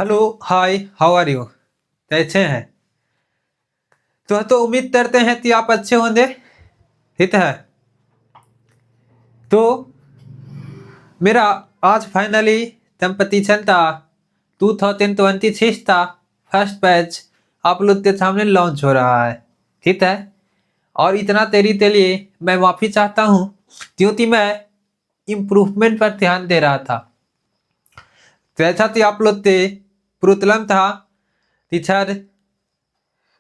Hello hi how are you. कैसे हैं? तो उम्मीद करते हैं कि आप अच्छे होंगे। ठीक है। तो मेरा आज फाइनली कंपटीशन था 2026 था। फर्स्ट बैच आप लोग के सामने लॉन्च हो रहा है। ठीक है। और इतना देरी के लिए मैं माफ़ी चाहता हूँ क्योंकि मैं इम्प्रूवमेंट पर ध्यान दे रहा था। जैसा कि आप लोग के प्रॉब्लम था टीचर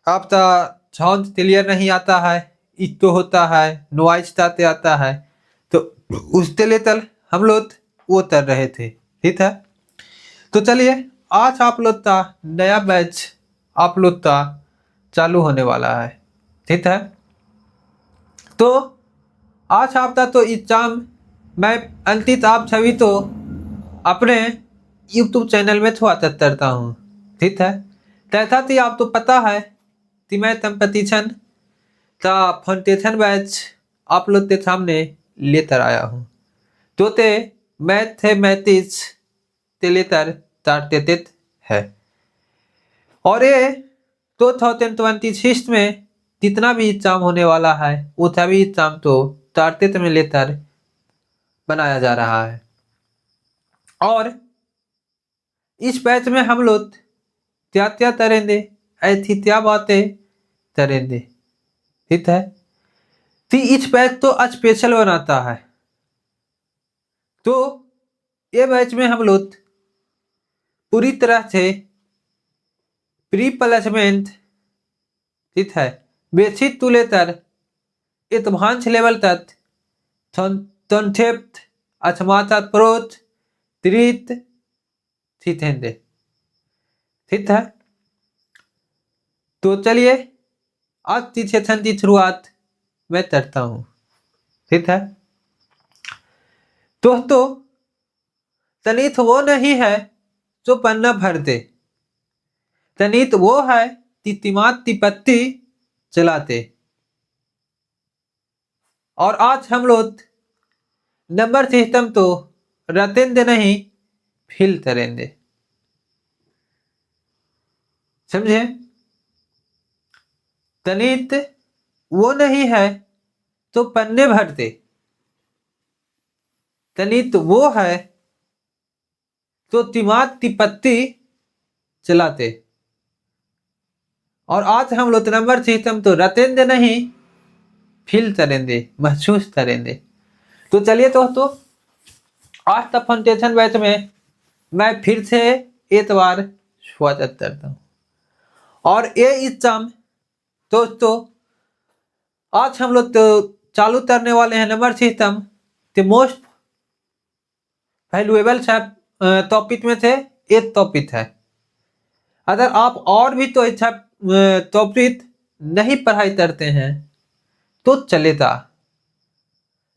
आपका साउंड क्लियर नहीं आता है, इको होता है, नॉइज आते आता है। तो उसके लिए तल हम लोग वो कर रहे थे। ठीक है। तो चलिए आज आप लोग का नया बैच आप लोग का चालू होने वाला है। ठीक है। तो आज आपका तो एग्जाम मैं अंकित आप सभी तो अपने यूट्यूब चैनल में स्वागत करता हूँ। ठीक है। जैसा कि आप तो पता है कि मैं कंपटीशन का फाउंडेशन बैच आप लोग के सामने लेकर आया हूँ। तो ते मैथमेटिक्स से लेकर चार्टेड है। और ये 2026 में जितना भी एग्जाम होने वाला है वो सभी एग्जाम तो चार्टेड में लेकर बनाया जा रहा है। और इस बैच में हम लोग क्या क्या करेंगे, ऐसी क्या बातें करेंगे। ठीक है। तो इस बैच तो स्पेशल बनाता है। तो ये बैच में हम लोग पूरी तरह से प्री प्लेसमेंट ठीक है बेसिक टू लेकर एडवांस लेवल तक कॉन्सेप्ट अच्छा अप्रोच त्रित सीखेंगे। ठीक है। तो चलिए आज की सेशन की शुरुआत मैं करता हूँ। ठीक है। दोस्तों गणित वो नहीं है जो पन्ना भर दे। गणित वो है कि दिमाग की पत्ती चलाते। और आज हम लोग नंबर सिस्टम तो रटेंगे नहीं फील करेंगे। समझे? गणित वो नहीं है तो पन्ने भरते। गणित वो है तो दिमाग की पत्ती चलाते। और आज हम लोग नंबर सिस्टम तो रटेंगे नहीं फील करेंगे, महसूस करेंगे। तो चलिए दोस्तों आज तक फाउंडेशन बैच में मैं फिर से एक बार स्वागत करता हूँ। और ये एग्जाम दोस्तों आज हम लोग तो चालू करने वाले हैं नंबर सिस्टम के मोस्ट वैल्यूएबल टॉपिक में से एक टॉपिक है। अगर आप और भी तो अच्छा टॉपिक नहीं पढ़ाई करते हैं तो चलेगा,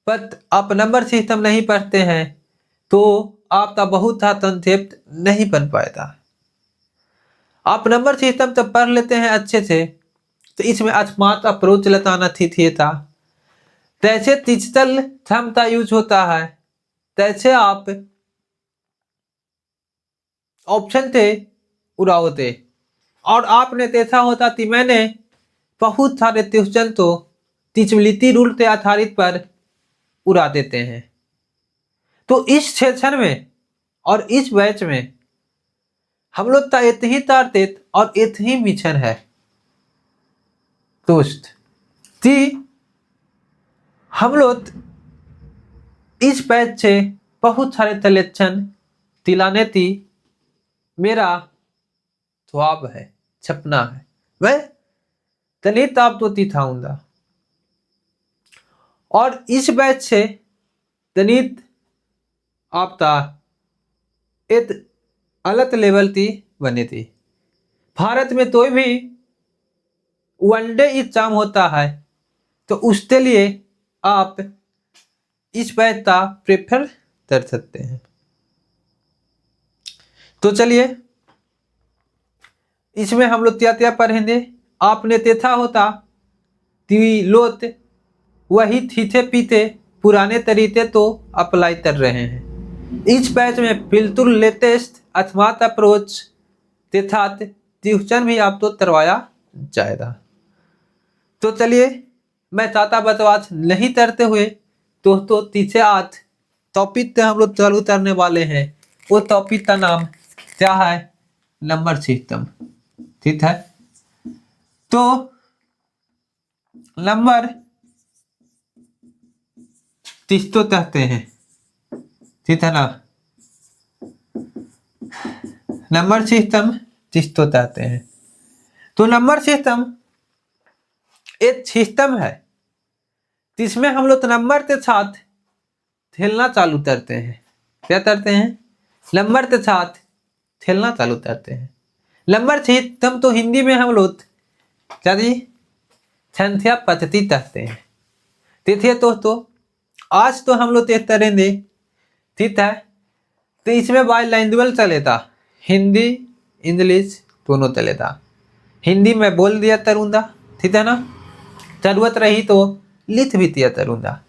पर आप नंबर सिस्टम नहीं पढ़ते हैं तो आपका बहुत सा कंसेप्ट नहीं बन पाएगा। आप नंबर सिस्टम तो पढ़ लेते हैं अच्छे से तो इसमें स्मार्ट अप्रोच लगाना था। कैसे डिजिटल क्षमता यूज होता है, कैसे आप ऑप्शन थे उड़ाओते। और आपने देखा होता कि मैंने बहुत सारे क्वेश्चन तो टीचबिलिटी रूल के आधारित पर उड़ा देते हैं। तो इस सेशन में और इस बैच में हम लोग का इतना ही टारगेट और इतना ही मिशन है दोस्त कि हम लोग इस बैच से बहुत सारे कलेक्शन दिलाने की मेरा ख्वाब है, सपना है। मैं गणित आप तो दिखाऊंगा और इस बैच से गणित आपका एक अलग लेवल की बनी थी। भारत में कोई भी वनडे एग्जाम होता है तो उसके लिए आप इस बैच का प्रेफर कर सकते हैं। तो चलिए इसमें हम लोग क्या क्या पढ़ेंगे। आपने देखा होता कि लोग वही थीथे पीते पुराने तरीके तो अप्लाई कर रहे हैं। इस बैच में बिल्कुल लेटेस्ट स्मार्ट अप्रोच तथात ट्यूशन भी आप तो करवाया जाएगा। तो चलिए मैं ताता बतवाच नहीं करते हुए तो पीछे आज टॉपिक पे हम लोग चालू करने वाले हैं। वो टॉपिक का नाम क्या है? Number system. ठीक है, तो नंबर किसको कहते हैं? ठीक है ना, नंबर सिस्टम किसको कहते हैं? तो नंबर सिस्टम एक सिस्टम है जिसमें हम लोग नंबर के साथ खेलना चालू करते हैं। क्या करते हैं? नंबर के साथ खेलना चालू करते हैं। नंबर सिस्टम तो हिंदी में हम लोग क्या जी, संख्या पद्धति कहते हैं। देखिए दोस्तों, आज तो हम लोग एक करेंगे, ठीक है, तो इसमें बाइलैंग्वेज चलेगा, हिंदी इंग्लिश दोनों चलेगा। हिंदी में बोल दिया करूँगा, ठीक है ना, जरूरत रही तो लिख भी दिया करूँगा।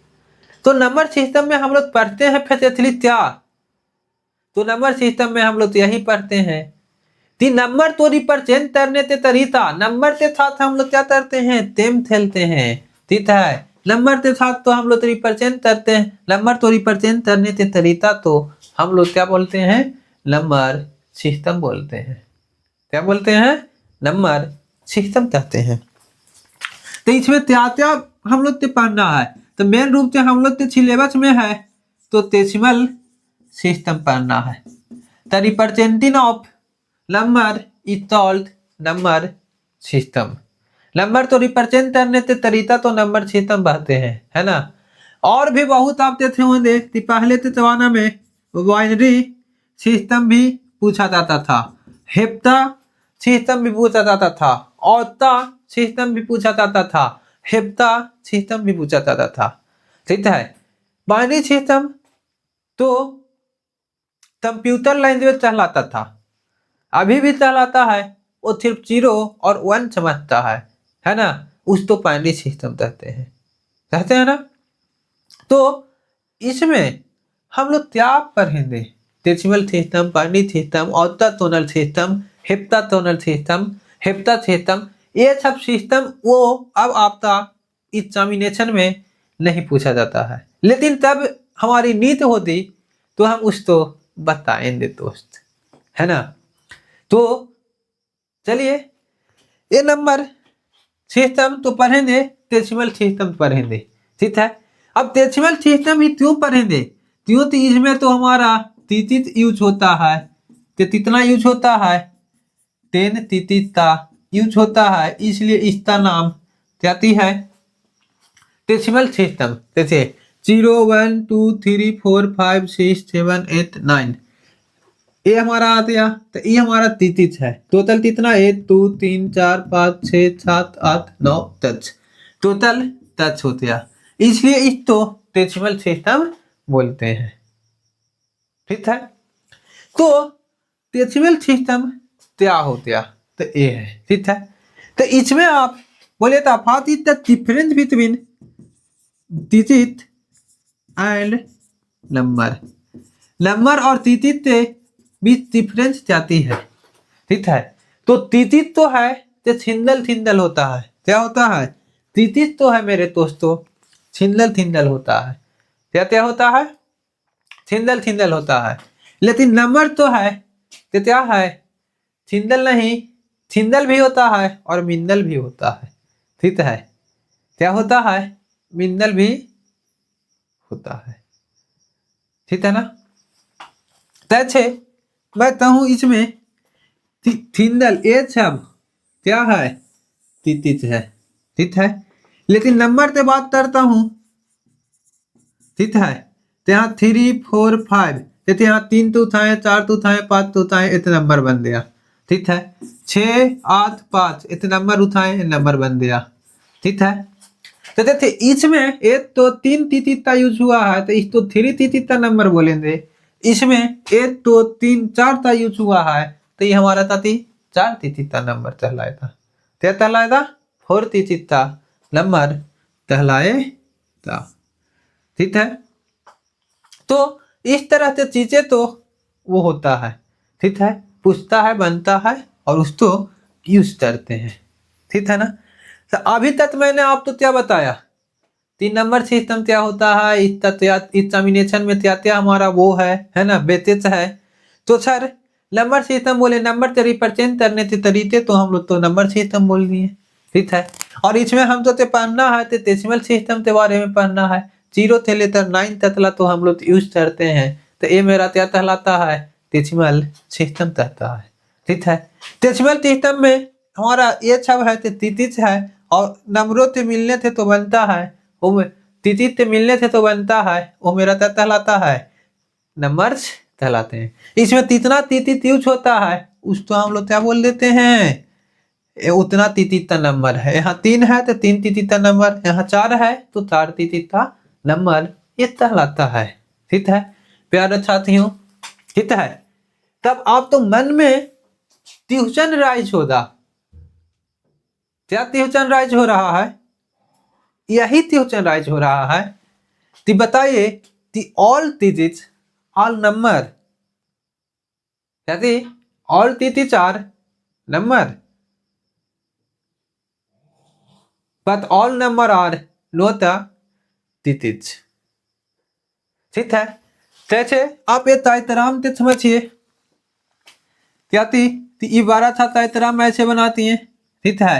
तो नंबर सिस्टम में हम लोग पढ़ते हैं फिजिकली क्या? तो नंबर सिस्टम में हम लोग यही पढ़ते हैं कि नंबर तो रिप्रेजेंट करने के तरीका, नंबर के साथ हम लोग क्या करते हैं? गेम खेलते हैं, ठीक है। नंबर के साथ तो हम लोग रिप्रेजेंट करते हैं, नंबर तो रिप्रेजेंट करने के तरीका तो हम लोग क्या बोलते हैं? नंबर सिस्टम बोलते हैं। क्या बोलते हैं? नंबर सिस्टम कहते हैं। तो इसमें क्या क्या हम लोग को पढ़ना है? तो मेन रूप से हम लोग के सिलेबस में है तो डेसिमल सिस्टम पढ़ना है। The representing of number is called number system. Number तो रिप्रेजेंट करने के तरीका तो नंबर सिस्टम कहते हैं, है ना। और भी बहुत आप देखे होंगे कि पहले के जमाना में बाइनरी सिस्टम भी पूछा जाता था, हेप्टा सिस्टम भी पूछा जाता था, ऑक्टा सिस्टम भी पूछा जाता था, हेप्टा सिस्टम भी पूछा जाता था, ठीक है। बाइनरी सिस्टम तो कंप्यूटर लैंग्वेज कहलाता था, अभी भी कहलाता है। वो सिर्फ 0 और 1 समझता है ना, उस तो बाइनरी सिस्टम कहते हैं ना। तो इसमें हम लोग क्या पढ़ेंगे? Decimal system, binary system, octatonal system, heptatonal system, hepta system, ये सब सिस्टम वो अब आपका एग्जामिनेशन में नहीं पूछा जाता है, लेकिन तब हमारी नीति होती तो हम उसको बताएंगे दोस्त, है ना। तो चलिए ये नंबर सिस्टम तो पढ़ेंगे, डेसिमल सिस्टम पढ़ेंगे, ठीक है। अब डेसिमल सिस्टम ही क्यों पढ़ेंगे? क्यों तो इसमें तो हमारा तीतीत यूज होता है। तो कितना यूज होता है? 10 तीतीत का यूज होता है, इसलिए इसका नाम क्या है? Decimal system. जैसे 0 1 2 3 4 5 6 7 8 9 ये हमारा आ गया, तो ये हमारा तीतीत है। टोटल कितना? 1 2 3 4 5 6 7 8 9 10, टोटल 10 हो गया, इसलिए इसको डेसिमल सिस्टम बोलते हैं, ठीक है। तो डेसिमल सिस्टम क्या हो गया? तो ये है, ठीक है। तो इसमें आप बोले था what is the difference between digit and number. Number और digit के बीच डिफरेंस जाती है, ठीक है। तो digit तो है जो सिंगल होता है। क्या होता है? digit तो है मेरे दोस्तों सिंगल होता है। क्या क्या होता है? सिंगल होता है। लेकिन नंबर तो है तो क्या है? सिंगल नहीं, सिंगल भी होता है और मिंगल भी होता है, ठीक है। क्या होता है? मिंगल भी होता है, ठीक है ना। तैसे मैं कहूँ इसमें सिंगल ये सब क्या है? तीतीत है, ठीक है। लेकिन नंबर से बात करता हूँ, ठीक है, तो यहाँ 3 4 5, जैसे यहाँ 3 टूथ आए, 4 टूथ आए, 5 टूथ आए, इतने नंबर बन गया, ठीक है। 6 8 5 इतने नंबर उठाए, नंबर बन गया, ठीक है। तो देखिए इसमें एक तो 3 तीतीत का यूज हुआ है, तो इसको 3 तीतीत का नंबर बोलेंगे। इसमें 1 2 3 4 का यूज हुआ है, तो ये हमारा ताती 4 तीतीत का नंबर कहलाएगा। क्या कहलाएगा? 4 तीतीत का नंबर कहलाएगा, ठीक है। तो इस तरह से चीजें तो वो होता है, ठीक है। पूछता है, बनता है और उसको यूज करते हैं, ठीक है ना। तो अभी तक मैंने आपको क्या बताया, 3 नंबर सिस्टम क्या होता है, एग्जामिनेशन में क्या क्या हमारा वो है ना, बेसिस है। तो सर नंबर सिस्टम बोले, नंबर से रिप्रेजेंट करने के तरीके, तो हम लोग तो नंबर सिस्टम बोल दिए, ठीक है। और इसमें हम तो पढ़ना है तो डेसिमल सिस्टम के बारे में पढ़ना है, 0 से लेकर 9 तक तो हम लोग यूज करते हैं। तो ये मेरा क्या कहलाता है, डेसिमल सिस्टम कहता है, ठीक है। डेसिमल सिस्टम में हमारा ये सब है तो तिथित है, और नंबरों से मिलने से तो बनता है, वो तिथि से मिलने से तो बनता है, वो मेरा क्या कहलाता है, नंबर्स कहलाते हैं। इसमें कितना तिथि यूज होता है उसको हम लोग क्या बोल देते हैं, उतना तिथि का नंबर है। यहाँ 3 है तो 3 तिथि का नंबर, यहाँ 4 है तो 4 तिथि का नंबर, ये कहलाता है, ठीक है प्यारे साथियों, ठीक है। तब आप तो मन में ट्यूशन राइज होगा, क्या ट्यूशन राइज हो रहा है, यही ट्यूशन राइज हो रहा है। तो बताइए कि ऑल डिजिट्स, ऑल नंबर, कहते all digits are number but all number are not the digits, ठीक है। कैसे आप ये तायतराम के समझिए, क्या थी 12 था तायतराम ऐसे बनाती हैं, ठीक है।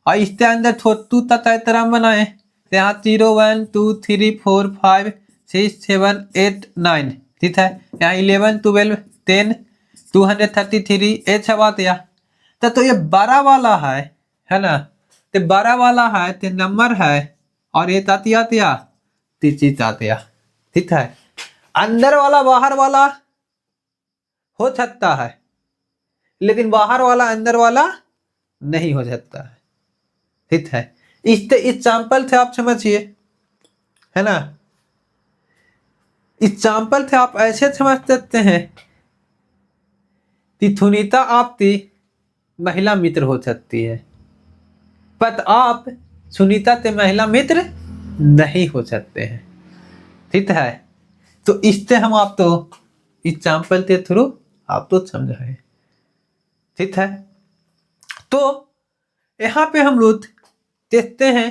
और इसके अंदर छोटू था तायतराम बनाए, तो यहाँ 0 1 2 3 4 5 6 7 8 9, ठीक है। यहाँ 11 12 10 233 ये सब आते हैं। तो ये 12 वाला है ना, तो 12 वाला है तो नंबर है, और ये तातिया तीची तातिया, ठीक है। अंदर वाला बाहर वाला हो सकता है, लेकिन बाहर वाला अंदर वाला नहीं हो सकता है, ठीक है। इस एग्जाम्पल से आप समझिए, है ना, एग्जाम्पल से आप ऐसे समझ सकते हैं कि सुनीता आपकी महिला मित्र हो सकती है, पर आप सुनीता से महिला मित्र नहीं हो सकते हैं, ठीक है। तो इससे हम आप तो एग्जाम्पल के थ्रू आप तो समझाए, ठीक है। तो यहाँ पे हम लोग देखते हैं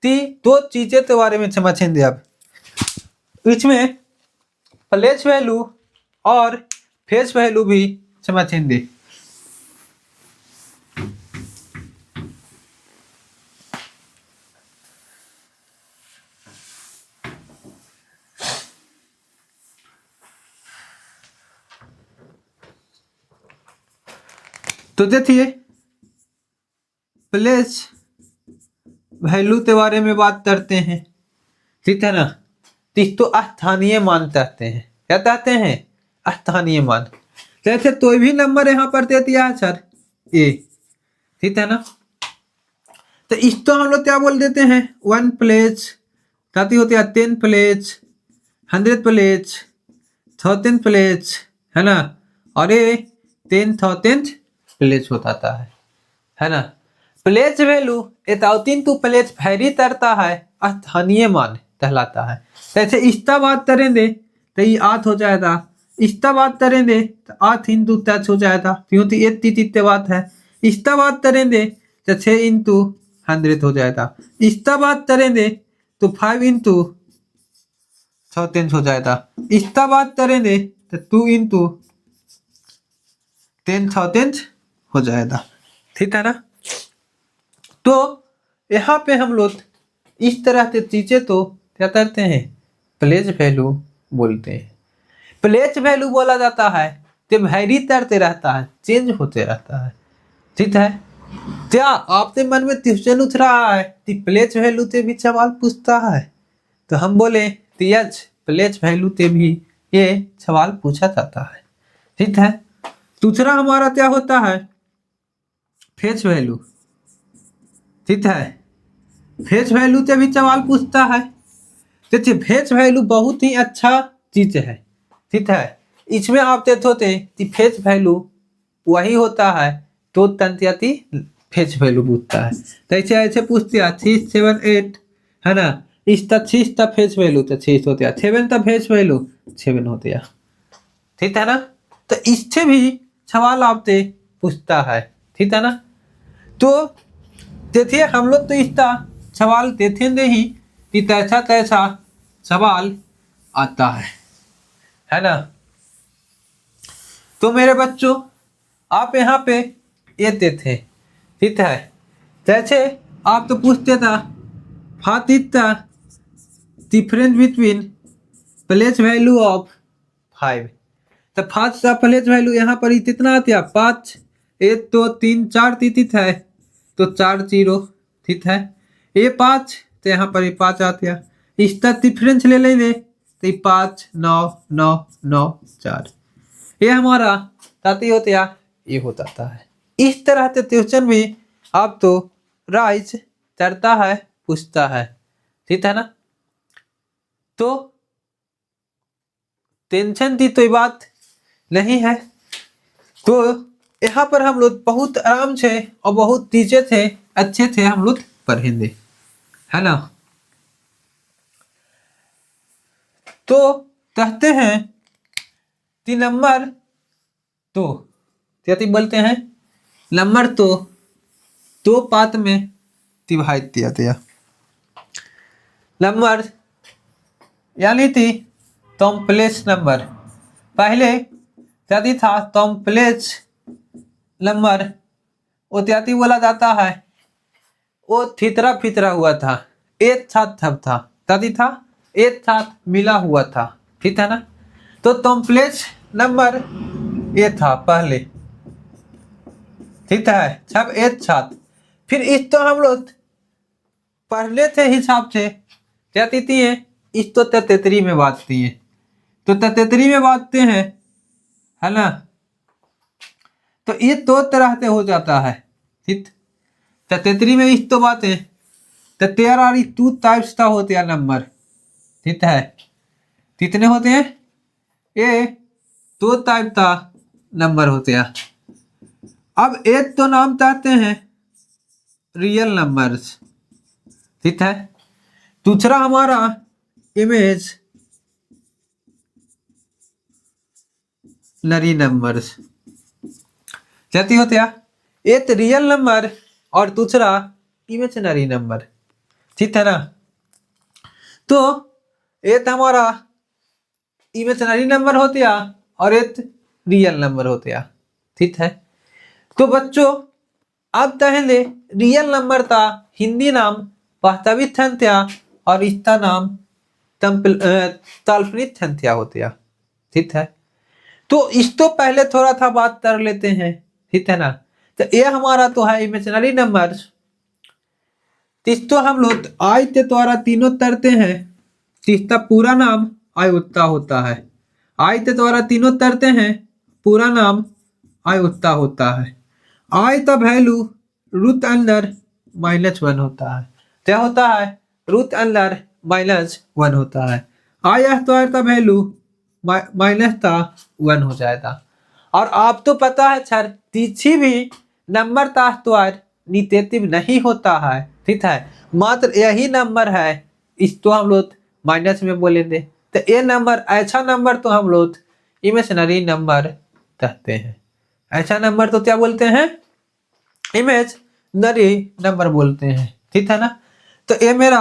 कि 2 चीजें के बारे में समझेंगे अब, इसमें प्लेस वैल्यू और फेस वैल्यू भी समझेंगे। तो देखिए प्लेस वैल्यू के बारे में बात करते हैं, ठीक है ना। तो स्थानीय मान कहते हैं, क्या कहते हैं, स्थानीय मान। जैसे कोई भी नंबर यहाँ पर दे दिया है सर ए, ठीक है ना, तो इसको हम लोग क्या बोल देते हैं, 1 प्लेस, कहती होती है 10 प्लेस, 100 प्लेस, 1000 प्लेस, है ना, और ये 10,000 प्लेस होता है ना। प्लेस वैल्यू एताउतीन टू प्लेस वैरी करता है, स्थानीय मान कहलाता है। जैसे इसका बात करेंगे तो ये 8 हो जाएगा, इसका बात करेंगे तो 8 इंटू 10 हो जाएगा, क्योंकि 8 तीसरी बात है। इसका बात करेंगे तो 6 इंटू 100 हो जाएगा, इसका बात करेंगे तो 5 इंटू 1000 हो जाएगा, इसका बात करेंगे तो 2 इंटू 10,000 हो जाएगा, ठीक है ना। तो यहाँ पे हम लोग इस तरह के चीजें तो क्या करते हैं, प्लेस वैल्यू बोलते हैं। प्लेस वैल्यू बोला जाता है तो वैरी करते रहता है, चेंज होते रहता है, ठीक है। क्या आपके मन में क्वेश्चन उठ रहा है कि प्लेस वैल्यू से भी सवाल पूछता है, तो हम बोले कि यस प्लेस वैल्यू से भी ये सवाल पूछा जाता है, ठीक है। दूसरा हमारा क्या होता है, फेस वैल्यू, ठीक है। फेस वैल्यू से भी सवाल पूछता है। देखिए फेस वैल्यू बहुत ही अच्छा चीज है, ठीक है। इसमें आप देखते कि फेस वैल्यू वही होता है तो तंत्याती फेस वैल्यू पूछता है। तो ऐसे ऐसे पूछते हैं 6 7 8, है ना, इस तक 6 तक फेस वैल्यू तो 6 होते हैं, 7 तक फेस वैल्यू 7 होते हैं, ठीक है ना। तो इससे भी सवाल आपसे पूछता है, ठीक है ना। तो देखिए हम लोग तो इसका सवाल देते नहीं कि तैसा तैसा सवाल आता है ना। तो मेरे बच्चों आप यहाँ पे ये देते, ठीक है। जैसे आप तो पूछते था what is the difference between place value of 5। तो फर्स्ट का प्लेस वैल्यू यहाँ पर कितना आता है 5, 1 2 3 4 तीत है तो 4 0, ठीक है। ये 5 तो यहाँ पर 5 आते हैं, इसका डिफरेंस ले लेंगे तो 5 9 9 9 4, ये हमारा ताती होता है, ये होता है। इस तरह से क्वेश्चन भी आप तो राइज करता है, पूछता है, ठीक है ना। तो टेंशन की तो बात नहीं है। तो यहाँ पर हम लोग बहुत आराम से और बहुत तेजे थे अच्छे थे हम लोग पढ़ेंगे, है ना। तो कहते हैं कि नंबर तो क्या बोलते हैं, नंबर तो दो पार्ट में डिवाइड किया गया। नंबर यानी थी कॉम्प्लेक्स नंबर, पहले यदि था कॉम्प्लेक्स नंबर वो त्याती बोला जाता है, वो फितरा फितरा हुआ था, एक साथ सब था, तभी था एक साथ मिला हुआ था, ठीक है ना। तो कॉम्प्लेक्स नंबर ये था पहले, ठीक है, सब एक साथ। फिर इस तो हम लोग पहले थे हिसाब से क्या देती है, इस तो तेतरी में बांटती है, तो तेतरी में बांटते हैं, है ना। तो ये दो तरह से हो जाता है, ठीक। तेतरी में इस तो बातें तो देयर आर टू टाइप्स का होते हैं नंबर, ठीक है। कितने होते हैं, ये दो टाइप का नंबर होते हैं। अब एक तो नाम चाहते हैं रियल नंबर्स, ठीक है। दूसरा हमारा इमेज नरी नंबर्स, कहती होते हैं एक रियल नंबर और दूसरा इमेजिनरी नंबर, ठीक है ना। तो एक हमारा इमेजिनरी नंबर होते हैं और एक रियल नंबर होते हैं, ठीक है। तो बच्चों अब पहले रियल नंबर का हिंदी नाम वास्तविक संख्या और इसका नाम काल्पनिक संख्या होती है, ठीक है। तो इस तो पहले थोड़ा सा बात कर लेते हैं, ठीक है ना। तो ये हमारा तो है इमेजिनरी नंबर, तो हम लोग आई के द्वारा तीनों तरते हैं, जिसका पूरा नाम आयुक्ता होता है। आई के द्वारा तीनों तरते हैं, पूरा नाम आयुक्ता होता है। आई का वैल्यू रूट अंडर -1 होता है, क्या होता है, रूट अंडर -1 होता है। आई स्क्वायर का वैल्यू -1 हो जाएगा। और आप तो पता है सर किसी भी नंबर का स्क्वायर निगेटिव नहीं होता है, ठीक है। मात्र यही नंबर है इसको हम लोग माइनस में बोलेंगे। तो ये नंबर ऐसा नंबर तो हम लोग इमेजिनरी नंबर कहते हैं। ऐसा नंबर तो क्या बोलते हैं, इमेजिनरी नंबर बोलते हैं, ठीक है ना। तो ये मेरा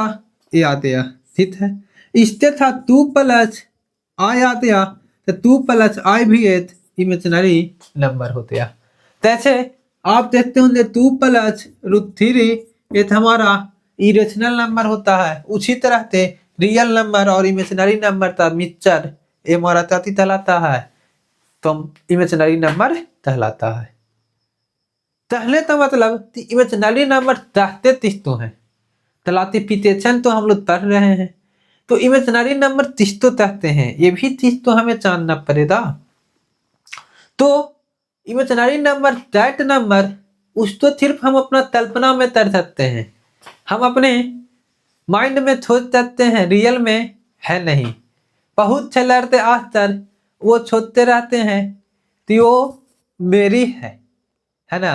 ये आते हैं, ठीक है। इससे था 2 प्लस आई आते हैं, तो 2 प्लस आई भी एक इमेजिनरी नंबर होते हैं। जैसे आप देखते होंगे 2 प्लस √3 ये हमारा इरेशनल नंबर होता है। उसी तरह से रियल नंबर और इमेजिनरी नंबर का मिक्सचर ये हमारा ताती कहलाता है, तो इमेजिनरी नंबर कहलाता है। पहले तो मतलब इमेजिनरी नंबर चाहते तिस्तो हैं, क्लासिफिकेशन तो हम लोग पढ़ रहे हैं, तो इमेजिनरी नंबर तिस्तो चाहते हैं, ये भी चीज तो हमें जानना पड़ेगा। तो इमेजिनरी नंबर दैट नंबर उसको सिर्फ हम अपना कल्पना में कर सकते हैं, हम अपने माइंड में सोच सकते हैं, रियल में है नहीं। बहुत से लड़ते आज तक वो सोचते रहते हैं कि वो मेरी है ना।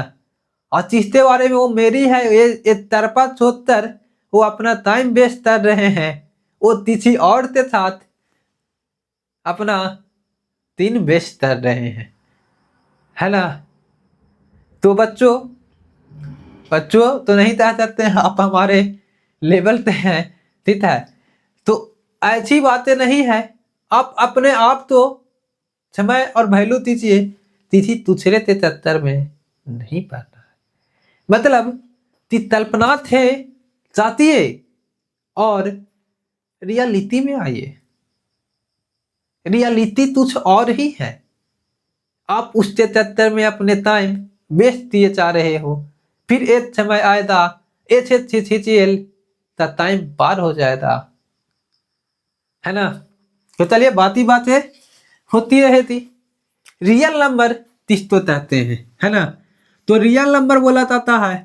और जिसके बारे में वो मेरी है ये तरफा सोचकर वो अपना टाइम वेस्ट कर रहे हैं, वो किसी और के साथ अपना दिन वेस्ट कर रहे हैं, है ना। तो बच्चों बच्चों तो नहीं कह सकते हैं आप हमारे लेवल पे हैं, ठीक है। तो ऐसी बातें नहीं है, आप अपने आप तो समय और वैल्यू दीजिए, तिथि दूसरे के चक्कर में नहीं पड़ना है। मतलब कि कल्पना थे जातिए और रियलिटी में आइए। रियलिटी कुछ और ही है, आप उसके चक्कर में अपने टाइम वेस्ट दिए जा रहे हो। फिर एक समय आएगा HCCL का टाइम पार हो जाएगा, है ना। तो चलिए बात ही बातें होती रहेगी। रियल नंबर किसको कहते हैं, है ना। तो रियल नंबर बोला जाता है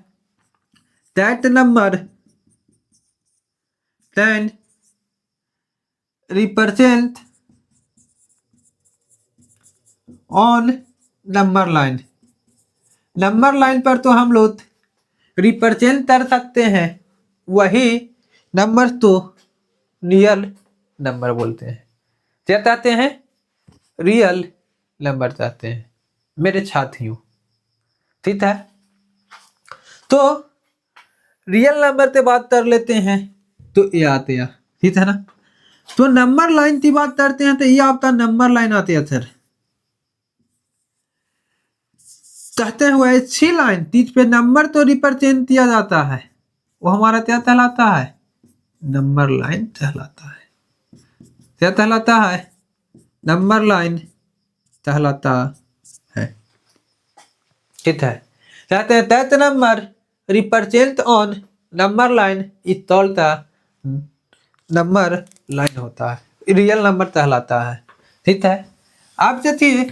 that number can represent on number line. Number line पर तो हम लोग रिप्रेजेंट कर सकते हैं, वही नंबर तो रियल नंबर बोलते हैं। क्या चाहते हैं, रियल नंबर चाहते हैं मेरे साथियों, ठीक है। तो रियल नंबर से बात कर लेते हैं तो ये आते हैं, ठीक है ना। तो नंबर लाइन की बात करते हैं तो ये आपका नंबर लाइन आती है सर। कहते हुए अच्छी लाइन तीज पे नंबर तो रिप्रेजेंट किया जाता है, वो हमारा क्या कहलाता है, नंबर लाइन कहलाता है। क्या कहलाता है, नंबर लाइन कहलाता है, ठीक है। कहते हैं that number represent on number line is called the number line होता है, रियल नंबर कहलाता है, ठीक है। आप देखिए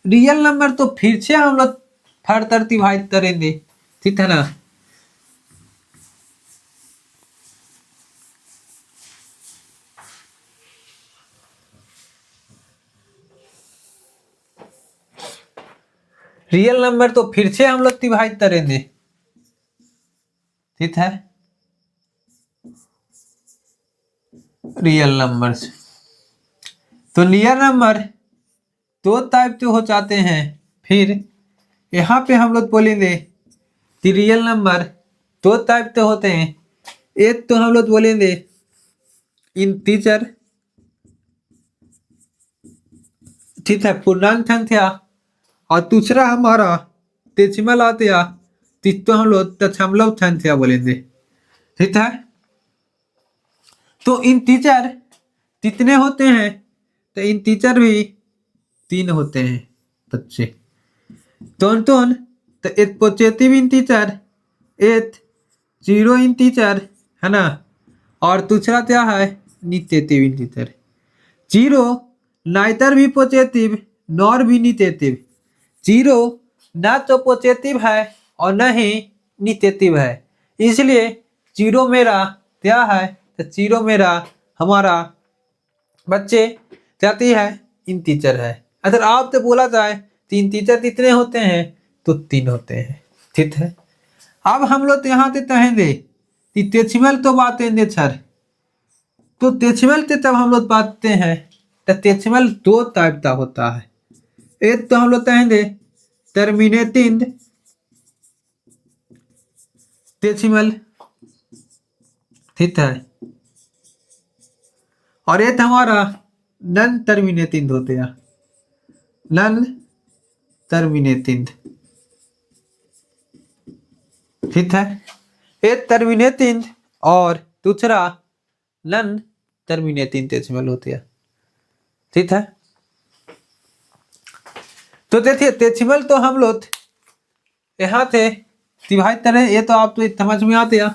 रियल नंबर तो फिर से हम लोग फर्दर डिवाइड करेंगे, ठीक है ना। रियल नंबर तो फिर से हम लोग डिवाइड करेंगे, ठीक है। रियल नंबर तो रियल नंबर दो टाइप के हो जाते हैं। फिर यहाँ पे हम लोग बोलेंगे कि रियल नंबर दो टाइप के होते हैं। एक तो हम लोग बोलेंगे इंटीजर, ठीक है, पूर्णांक संख्या, और दूसरा हमारा डेसिमल आते हैं, जिसको हम लोग दशमलव संख्या बोलेंगे, ठीक है। तो इंटीजर कितने होते हैं, तो इंटीजर भी 3 होते हैं बच्चे। टोन तो एक पॉजिटिव इंटीजर, एक जीरो इंटीजर, है ना। और दूसरा क्या है, निगेटिव इंटीजर। जीरो नाइदर भी पॉजिटिव नॉर भी निगेटिव। जीरो ना तो पॉजिटिव है और न ही निगेटिव है, इसलिए जीरो मेरा क्या है, तो जीरो मेरा हमारा बच्चे जाती है इंटीजर है। अगर आपसे बोला जाए तीन इंटीजर कितने होते हैं, तो 3 होते हैं, ठीक है। अब हम लोग यहाँ से कहेंगे कि डेसिमल तो बातेंगे सर, तो डेसिमल से तब हम लोग बातते हैं तो डेसिमल 2 टाइप का होता है। एक तो हम लोग कहेंगे टर्मिनेटिंग डेसिमल, ठीक है, और एक हमारा नन टर्मिनेटिंग होते हैं, नन टर्मिनेटिंग, ठीक है। एक टर्मिनेटिंग और दूसरा नन टर्मिनेटिंग डेसिमल होती है, ठीक है। तो देखिए डेसिमल तो हम लोग यहाँ से डिवाइड करें, ये तो आप तो समझ में आते हैं।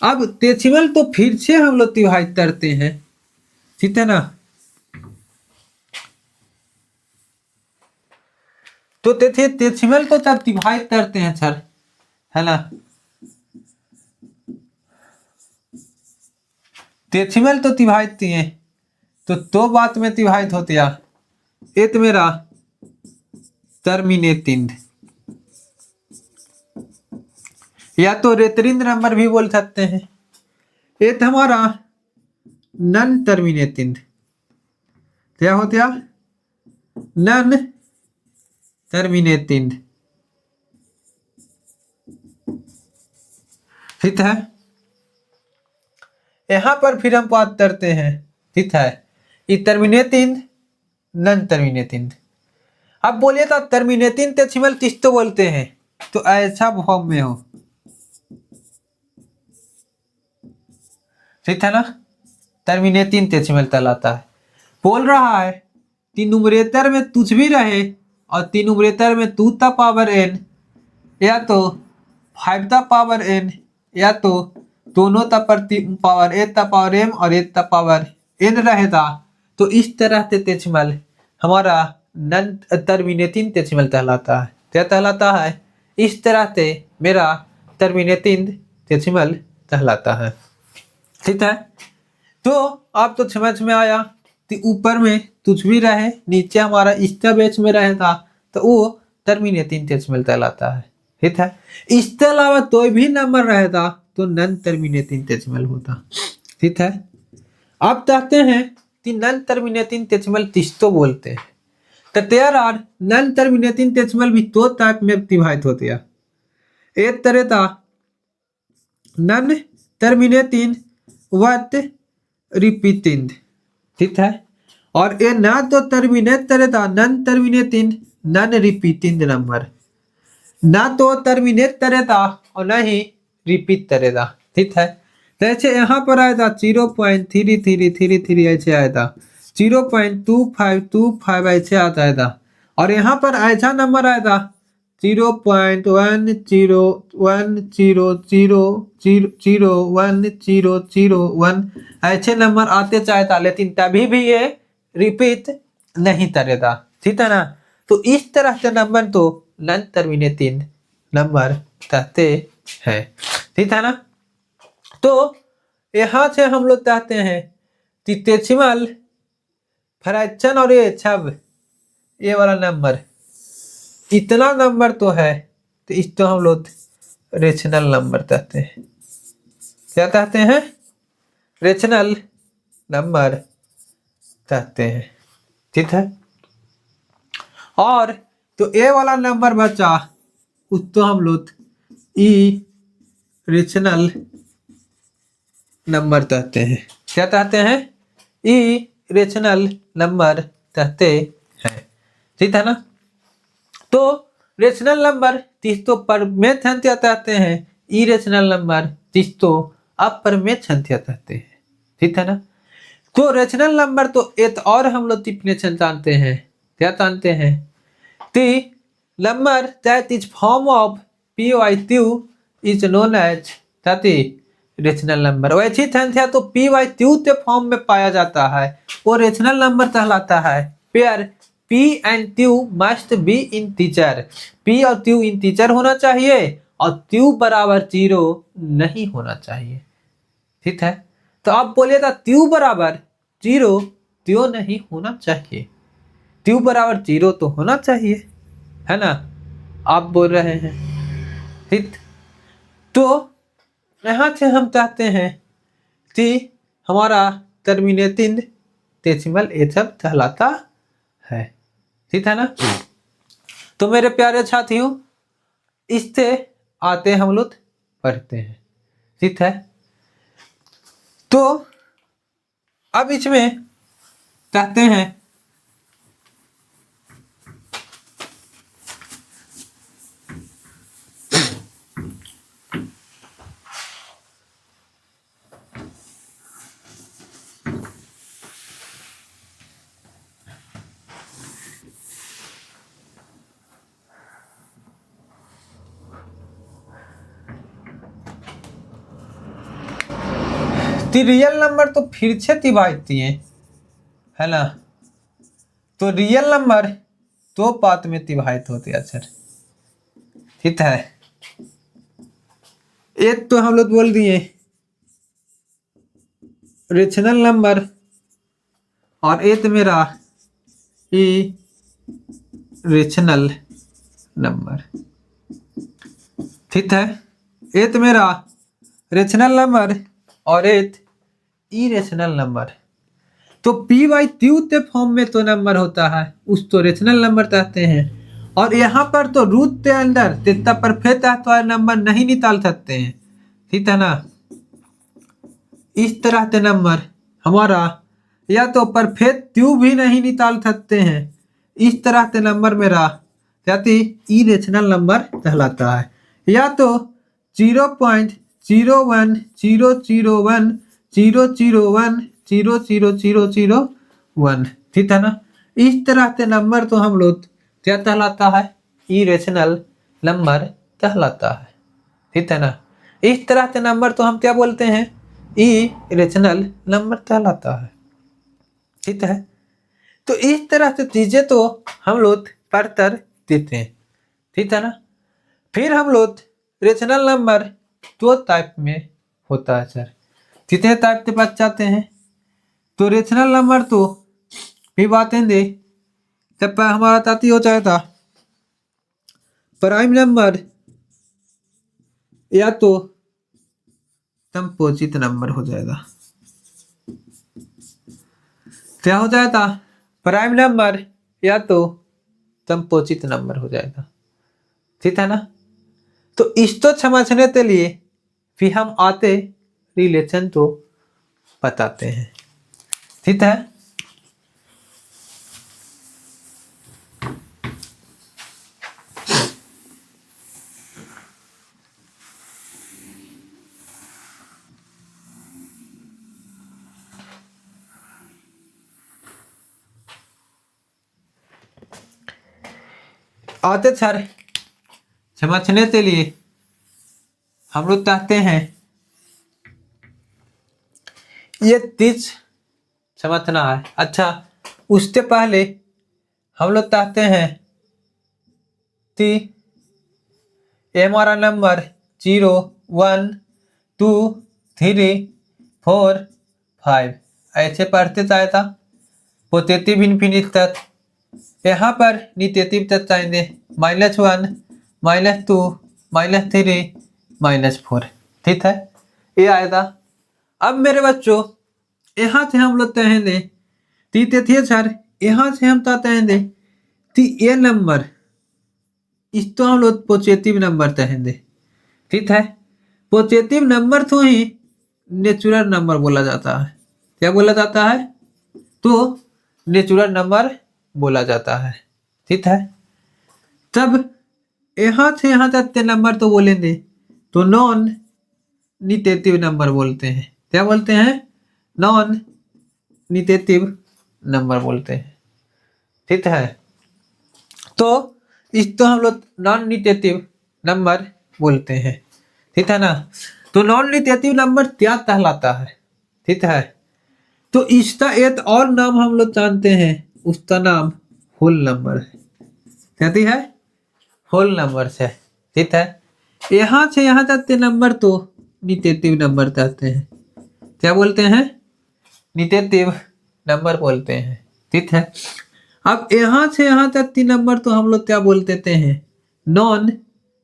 अब डेसिमल तो फिर से हम लोग डिवाइड करते हैं, ठीक है ना। तो देखिए डेसिमल तो तब डिवाइड करते हैं सर, है ना। डेसिमल तो डिवाइड दिए तो 2 बात में डिवाइड होते हैं। एक मेरा टर्मिनेटिंग, या तो रेतरिंद नंबर भी बोल सकते हैं। एक हमारा नन टर्मिनेटिंग, क्या होता है, नन टर्मिनेटिंग, ठीक है। यहां पर फिर हम बात करते हैं, ठीक है, ये टर्मिनेटिंग नॉन टर्मिनेटिंग। अब बोलिए तो टर्मिनेटिंग डेसिमल किसको बोलते हैं, तो ऐसा फॉर्म में हो, ठीक है ना, टर्मिनेटिंग डेसिमल कहलाता है। बोल रहा है कि न्यूमरेटर में कुछ भी रहे और डिनोमिनेटर में 2 ता पावर n या तो 5 ता पावर n या तो दोनों ता पावर 8 ता पावर m और 8 ता पावर n रहेगा, तो इस तरह से डेसिमल हमारा नॉन टर्मिनेटिंग डेसिमल कहलाता है। क्या कहलाता है? इस तरह से मेरा टर्मिनेटिंग डेसिमल कहलाता है, ठीक है। तो आप तो समझ में आया कि ऊपर में कुछ भी रहे, नीचे हमारा इसका बेच में रहेगा, तो वो टर्मिनेटिंग डेसिमल कहलाता है, ठीक है। इसके अलावा कोई भी नंबर रहेगा तो नॉन टर्मिनेटिंग डेसिमल होता, ठीक है। आप चाहते हैं कि नॉन टर्मिनेटिंग डेसिमल किसको बोलते हैं, तो there are non terminating decimal भी दो टाइप में डिवाइड होते हैं। एक तरह का नॉन टर्मिनेटिंग व्हाट रिपीटिंग, ठीक है, और ये ना तो टर्मिनेट करेगा non terminating non repeating number, ना तो टर्मिनेट करेगा और ना ही रिपीट करेगा, ठीक है। जैसे यहाँ पर आएगा 0.3333 ऐसे आएगा, 0.2525 ऐसे आ जाएगा, और यहाँ पर ऐसा नंबर आएगा 0.1000001001 ऐसे नंबर आते चाहता, लेकिन तभी भी ये रिपीट नहीं करेगा, ठीक है ना। तो इस तरह से नंबर तो नॉन टर्मिनेटिंग नंबर कहते हैं, ठीक है ना। तो यहाँ से हम लोग चाहते हैं कि डेसिमल फ्रैक्शन और ये सब ये वाला नंबर इतना नंबर तो है, तो इसको हम लोग रेशनल नंबर कहते हैं। क्या कहते हैं? रेशनल नंबर कहते हैं, ठीक है। और तो ए वाला नंबर बचा, उसको हम लोग ई रेशनल नंबर कहते हैं। क्या कहते हैं? ई रेशनल नंबर कहते हैं, ठीक है ना। तो रेशनल नंबर जिसको परमेय संख्या कहते हैं, ई रेशनल नंबर जिसको अपरमेय संख्या कहते हैं, ठीक है ना। तो रेशनल नंबर तो एक और हम लोग डिफिनेशन जानते हैं। क्या जानते हैं? The number that is form of p by q is known as rational number. वैसी संख्या तो p by q के फॉर्म में पाया जाता है, वो रेशनल नंबर कहलाता है। Pair p and q must be integer, p और q इंटीजर होना चाहिए और q बराबर 0 नहीं होना चाहिए, ठीक है। तो आप बोलिएगा q बराबर 0 क्यों नहीं होना चाहिए? q बराबर 0 तो होना चाहिए, है ना, आप बोल रहे हैं, ठीक। तो यहां से हम चाहते हैं कि हमारा टर्मिनेटिंग डेसिमल ये सब कहलाता है, ठीक है ना। तो मेरे प्यारे साथियों, इससे आते हम लोग पढ़ते हैं, ठीक है। तो अब इसमें कहते हैं रियल नंबर तो फिर से डिवाइड किए, है ना। तो रियल नंबर दो पार्ट में डिवाइड होते हैं सर, ठीक है। एक तो हम लोग बोल दिए रेशनल नंबर और एक मेरा ई रेशनल नंबर, ठीक है। एक मेरा रेशनल नंबर और एक इरेशनल नंबर। तो p बाई क्यू के फॉर्म में तो नंबर होता है, उस तो रेशनल नंबर कहते हैं, और यहाँ पर तो रूट के अंदर तितना परफेक्ट है तो नंबर नहीं निकाल सकते हैं, ठीक है ना। इस तरह के नंबर हमारा या तो परफेक्ट क्यूब भी नहीं निकाल सकते हैं, इस तरह के नंबर मेरा जाति इरेशनल नंबर कहलाता है। या तो 0.0100100100001, ठीक है ना। इस तरह के नंबर तो हम लोग क्या कहलाता है, इरेशनल नंबर कहलाता है, ठीक है ना। इस तरह के नंबर तो हम क्या बोलते हैं, इरेशनल नंबर कहलाता है, ठीक है। तो इस तरह से चीजें तो हम लोग पढ़कर देते हैं, ठीक है ना। फिर हम लोग रेशनल नंबर दो टाइप में होता है सर, कितने टाइप के पास जाते हैं। तो रेशनल नंबर तो भी बातें दे तब हमारा ताती हो जाएगा प्राइम नंबर या तो कंपोजिट नंबर हो जाएगा। क्या हो जाएगा, प्राइम नंबर या तो कंपोजिट नंबर हो जाएगा, ठीक है ना। तो इसको समझने के लिए फिर हम आते रिलेशन तो बताते हैं, ठीक है। आते सर समझने के लिए हम लोग चाहते हैं ये चीज समझना है। अच्छा, उससे पहले हम लोग चाहते हैं कि ये हमारा नंबर 0 1 2 3 4 5 ऐसे पढ़ते जाएगा पॉजिटिव इन्फिनिटी तक। यहाँ पर निगेटिव तक चाहेंगे -1 -2 -3 -4, ठीक है, ये आएगा। अब मेरे बच्चों यहाँ से हम लोग कहेंगे तीते थे सर, यहाँ से हम कहेंगे कि ये नंबर इसको हम लोग पॉजिटिव नंबर कहेंगे, ठीक है। पॉजिटिव नंबर तो ही नेचुरल नंबर बोला जाता है। क्या बोला जाता है, तो नेचुरल नंबर बोला जाता है, ठीक है। तब यहाँ से यहाँ तक के नंबर तो बोलेंगे तो नॉन निगेटिव नंबर बोलते हैं। क्या बोलते हैं, नॉन निगेटिव नंबर बोलते हैं, ठीक है। तो इसको हम लोग नॉन निगेटिव नंबर बोलते हैं, ठीक है ना। तो नॉन निगेटिव नंबर क्या कहलाता है, ठीक है। तो इसका एक और नाम हम लोग जानते हैं, उसका नाम होल नंबर है। कहती है होल नंबर से, ठीक है। यहाँ से यहाँ तक के नंबर तो निगेटिव नंबर कहते हैं। क्या बोलते हैं, निगेटिव नंबर बोलते हैं, ठीक है। अब यहाँ से यहाँ तक के नंबर तो हम लोग क्या बोल देते हैं, नॉन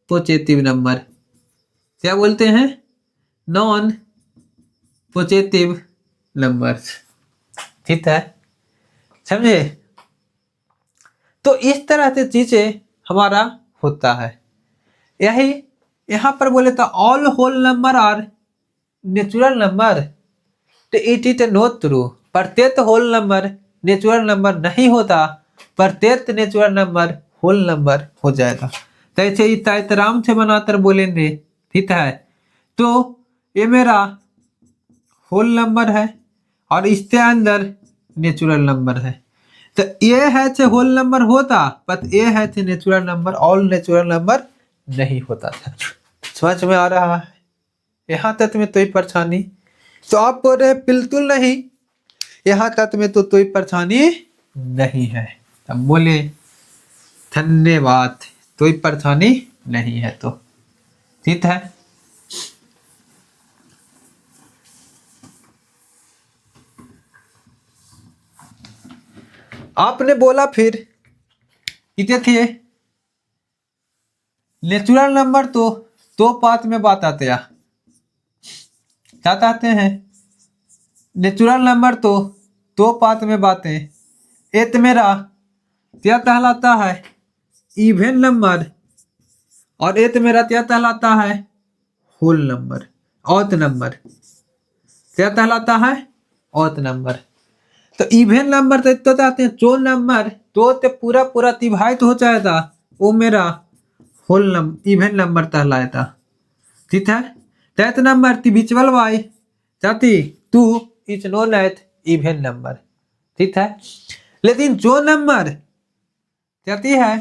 पॉजिटिव नंबर। क्या बोलते हैं, नॉन पॉजिटिव नंबर्स, ठीक है, समझे। तो इस तरह से चीजें हमारा होता है। यही यहाँ पर बोले तो all whole number are natural number, तो इट इज नॉट ट्रू। प्रत्येक होल नंबर नेचुरल नंबर नहीं होता, प्रत्येक नेचुरल नंबर होल नंबर हो जाएगा। तो ऐसे इतराम से बनाकर बोलेंगे, ठीक है। तो ये मेरा होल नंबर है और इसके अंदर नेचुरल नंबर है। तो ये है से होल नंबर होता, पर ये है से natural number, all natural number नहीं होता था। समझ में आ रहा है यहाँ तक में कोई परेशानी। तो आप बोल रहे बिल्कुल नहीं, यहाँ तक में तो कोई परेशानी नहीं है। तब बोले धन्यवाद, कोई परेशानी नहीं है, तो ठीक है। आपने बोला फिर कि देखिए नेचुरल नंबर तो दो पार्ट में बात आते हैं। क्या कहते हैं, नेचुरल नंबर तो दो पार्ट में बातें। एक मेरा क्या कहलाता है, इवन नंबर और एथ मेरा क्या कहलाता है, होल नंबर, ऑथ नंबर। क्या कहलाता है, ऑथ नंबर। तो इवन नंबर तो आते हैं जो नंबर दो ते पूरा पूरा डिवाइड हो जाएगा वो मेरा होल नंबर, इवन नंबर कहलाएगा। ठीक है, दैट नंबर डिविजिबल बाय जाती two is known as even number. ठीक है, लेकिन जो नंबर जाती है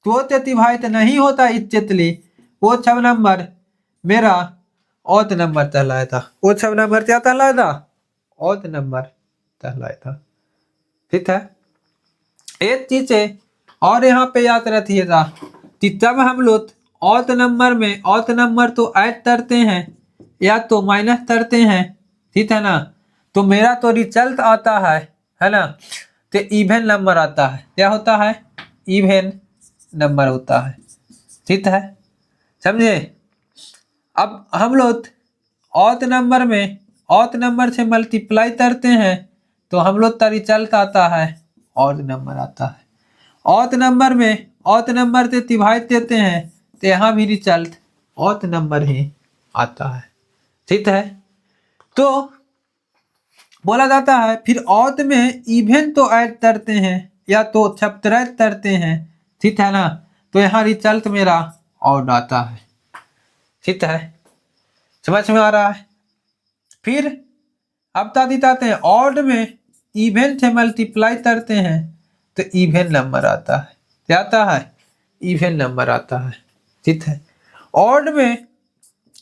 तो डिवाइड नहीं होता इज्जतली, वो सब नंबर मेरा ऑड नंबर कहलाएगा। वो सब नंबर क्या कहलाएगा, ऑड नंबर कहलाएगा। ठीक है, एक चीज है और यहाँ पे याद रखिएगा कि जब हम लोग ऑड नंबर में ऑड नंबर तो ऐड करते हैं या तो माइनस करते हैं, ठीक है ना, तो मेरा तो रिजल्ट आता है ना, तो इवन नंबर आता है। क्या होता है, इवन नंबर होता है। ठीक है, समझे। अब हम लोग ऑड नंबर में ऑड नंबर से मल्टीप्लाई करते हैं तो हम लोग का रिजल्ट आता है ऑड नंबर आता है। ऑड नंबर में ऑड नंबर से डिवाइड देते हैं तो यहाँ भी रिजल्ट ऑड नंबर ही आता है। ठीक है, तो बोला जाता है फिर ऑड में इवन तो ऐड करते हैं या तो सब्ट्रैक्ट करते हैं, ठीक है ना, तो यहाँ रिजल्ट मेरा ऑड आता है। ठीक है, समझ में आ रहा है। फिर अब ताते हैं ऑड में इवन से मल्टीप्लाई करते हैं तो इवन नंबर आता है। क्या आता है, इवन नंबर आता है। ठीक है, ऑड में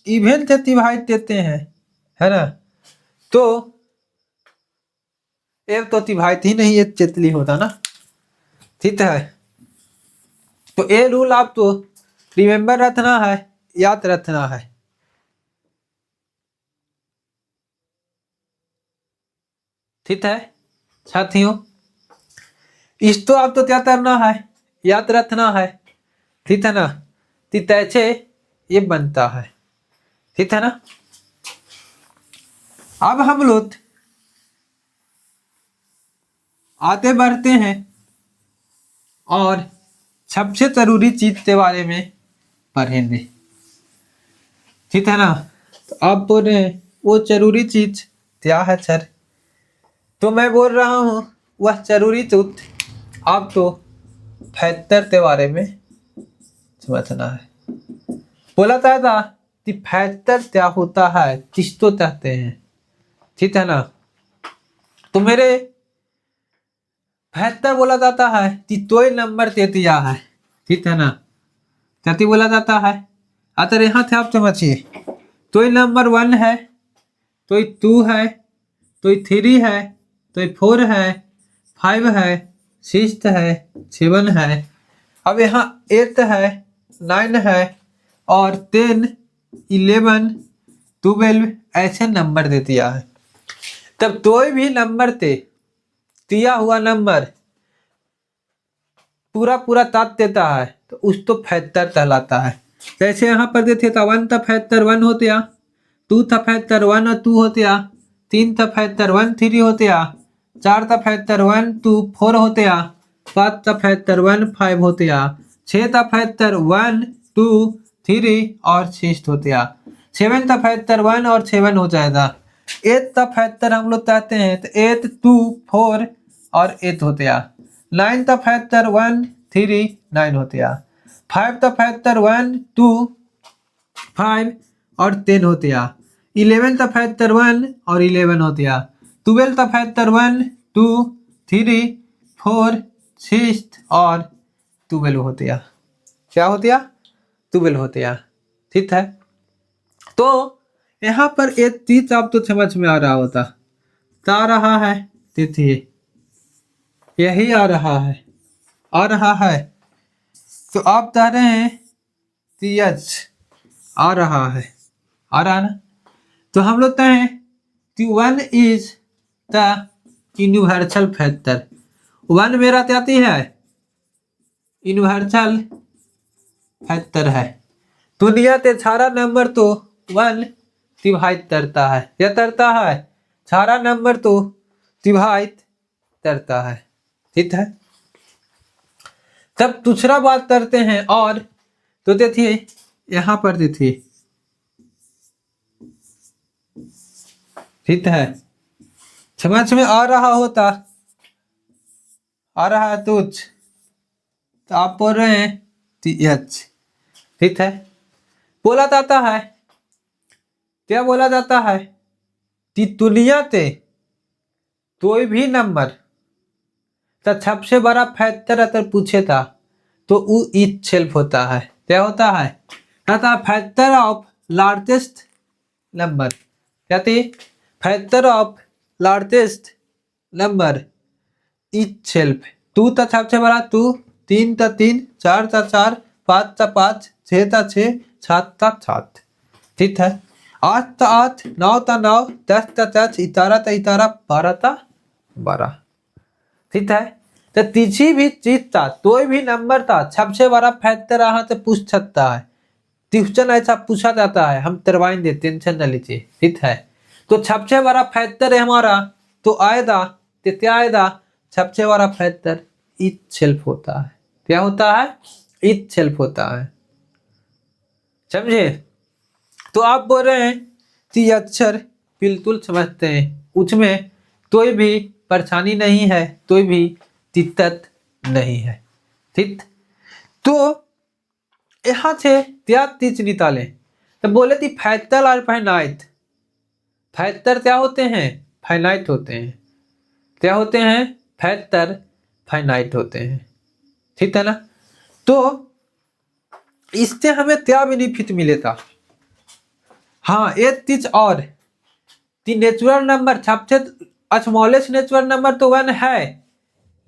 इवन से डिवाइड देते हैं, है ना, तो एक तो डिवाइड ही नहीं, एक चितली होता ना। ठीक है, तो ये रूल आपको रिमेम्बर रखना है, याद रखना है। ठीक है साथियों, इस तो आपको क्या करना है, याद रखना है। ठीक है ना, तैसे ये बनता है। ठीक है ना, अब हम लोग आगे बढ़ते हैं और सबसे जरूरी चीज के बारे में पढ़ेंगे। ठीक है ना, तो आप बोल रहे हैं वो जरूरी चीज क्या है सर, तो मैं बोल रहा हूँ वह जरूरी चीज आप तो फैक्टर के बारे में समझना है। बोला था कि फैक्टर क्या होता है, किस तो चाहते हैं। ठीक है ना, तो मेरे फैक्टर बोला जाता है कि कोई नंबर दे दिया है, ठीक है ना, क्या बोला जाता है। अगर यहाँ से आप समझिए, कोई नंबर 1 है, कोई 2 है, कोई 3 है, कोई 4 है, 5 है, 6 है, 7 है, अब यहाँ 8 है, 9 है और 10, 11, 12 ऐसे नंबर दे दिया है। तब कोई भी नंबर से दिया हुआ नंबर पूरा पूरा तात देता है तो उसको फैक्टर कहलाता है। जैसे यहाँ पर देते था 1 था फैक्टर 1 होते या, 2 था फैक्टर 1 और 2 होते या, 3 था फैक्टर 1 3 होते या, 4 था फैक्टर 1 2 4 होते या, 5 था फैक्टर 1 5 होते या, 6 था फैक्टर 1 2 3 और 6 होते या, 7 था फैक्टर 1 और 7 हो जाएगा। 8 का फैक्टर हम लोग चाहते हैं तो 8 2 4 और 8 होते या, 9 का फैक्टर 1 3 9 होते या, 5 का फैक्टर 1 2 5 और 10 होते या, 11 का फैक्टर 1 और 11 होते या, 12 का फैक्टर 1 2 3 4 6 और 12 होते या। क्या होते या, 12 होते या। ठीक है, तो यहाँ पर एक चीज आप तो समझ में आ रहा होता, आ रहा है, देखिए यही आ रहा है, आ रहा है, तो आप कह रहे हैं यस आ रहा है, आ रहा ना, तो हम लोग कहें कि 1 इज द यूनिवर्सल फैक्टर। 1 मेरा क्या है, यूनिवर्सल फैक्टर है। दुनिया के सारा नंबर तो 1 डिवाइड करता है, क्या करता है, सारा नंबर तो डिवाइड करता है। ठीक है, तब दूसरा बात करते हैं और, तो देखिए यहां पर देखिए, ठीक है, समझ में आ रहा होता, आ रहा है तुझ, तो आप बोल रहे हैं TH, ठीक है। बोला जाता है, क्या बोला जाता है कि दुनिया से कोई भी नंबर तो सबसे बड़ा फैक्टर अगर पूछे था तो वो इट सेल्फ होता है। क्या होता है? कहता है फैक्टर ऑफ लार्जेस्ट नंबर, कहती factor of largest number itself. Two था सबसे बड़ा टू, तीन था तीन, चार था चार, पाँच था पाँच, छः था छः, सात था सात, ठीक है। आठ था आठ, नौ था नौ, दस था दस, ग्यारह था ग्यारह, बारह था बारह, ठीक है। तो किसी भी चीज था, कोई भी नंबर था, सबसे बड़ा फैक्टर यहाँ से पूछ सकता है। क्वेश्चन ऐसा पूछा जाता है, हम करवाएंगे, टेंशन न लीजिए, ठीक है। तो सबसे बड़ा फैक्टर है हमारा, तो आएगा, तो क्या आएगा? सबसे बड़ा फैक्टर इट सेल्फ होता है। क्या होता है? इट सेल्फ होता है, समझे? तो आप बोल रहे हैं कि अक्षर बिल्कुल समझते हैं, उसमें कोई भी परेशानी नहीं है, कोई भी दिक्कत नहीं है, ठीक। तो यहां से क्या चीज निकाले, तो बोले थी फैक्टर और फाइनाइट। फैक्टर क्या होते हैं? फाइनाइट होते हैं। क्या होते हैं? फैक्टर फाइनाइट होते हैं, ठीक है ना। तो इससे हमें क्या बेनिफिट मिलेगा? हाँ, एक चीज और, नेचुरल नंबर सबसे स्मॉलेस्ट नेचुरल नंबर तो 1 है,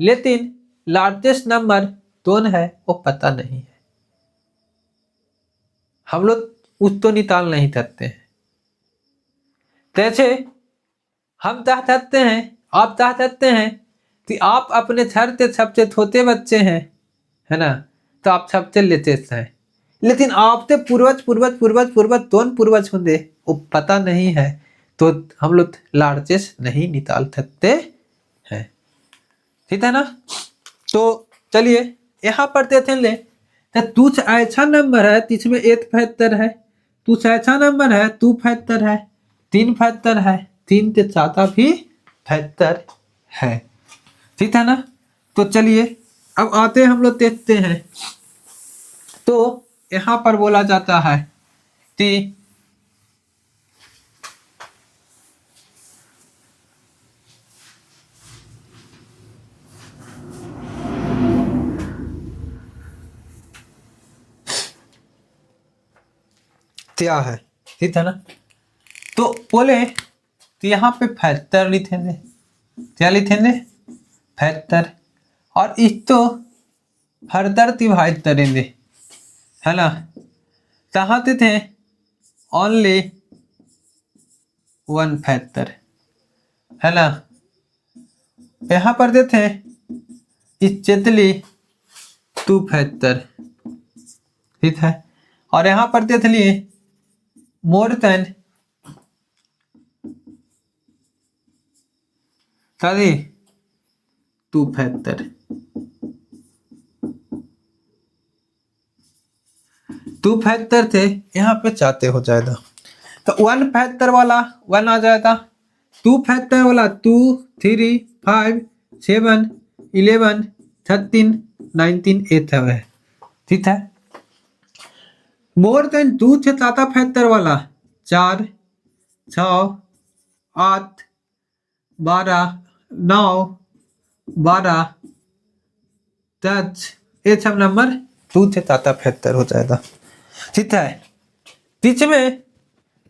लेकिन लार्जेस्ट नंबर कौन है वो पता नहीं है। हम लोग उस तो निकाल नहीं सकते हैं। जैसे हम चाह सकते हैं, आप चाह सकते हैं कि आप अपने घर के सबसे छोटे बच्चे हैं, है ना, तो आप सबसे लेटेस्ट हैं, लेकिन आपसे पूर्वज पूर्वज पूर्वज पूर्वज कौन पूर्वज होंगे वो पता नहीं है, तो हम लोग लार्जेस्ट नहीं निकाल सकते हैं, ठीक है ना। तो चलिए यहाँ पर देखें ले, तो कुछ ऐसा नंबर है जिसमें 8 फैक्टर है, कुछ ऐसा नंबर है 2 फैक्टर है, 3 फैक्टर है, 3 से ज्यादा भी फैक्टर है, ठीक है ना। तो चलिए अब आते हम लोग देखते हैं। तो यहाँ पर बोला जाता है कि क्या है, ठीक है ना। तो बोले तो यहाँ पे फैक्टर लिखेंगे, क्या लिखेंगे? फैक्टर, और इस तो फर्दर डिवाइड करेंगे, है ना। चाहते थे ओनली 1 फैक्टर, है ना। यहाँ पर देते इज्जतली 2 फैक्टर, ठीक है। और यहाँ पर देख लिए मोर देन कभी 2 फैक्टर, 2 फैक्टर थे, यहाँ पे चाहते हो जाएगा, तो 1 फैक्टर वाला 1 आ जाएगा, 2 फैक्टर वाला 2, 3, 5, 7, 11, 13, 19, 8 है, ठीक है। मोर देन 2 से ज्यादा फैक्टर वाला 4, 6, 8, 12, 9, 12, 10, ये सब नंबर 2 से ज्यादा फैक्टर हो जाएगा, ठीक है। बीच में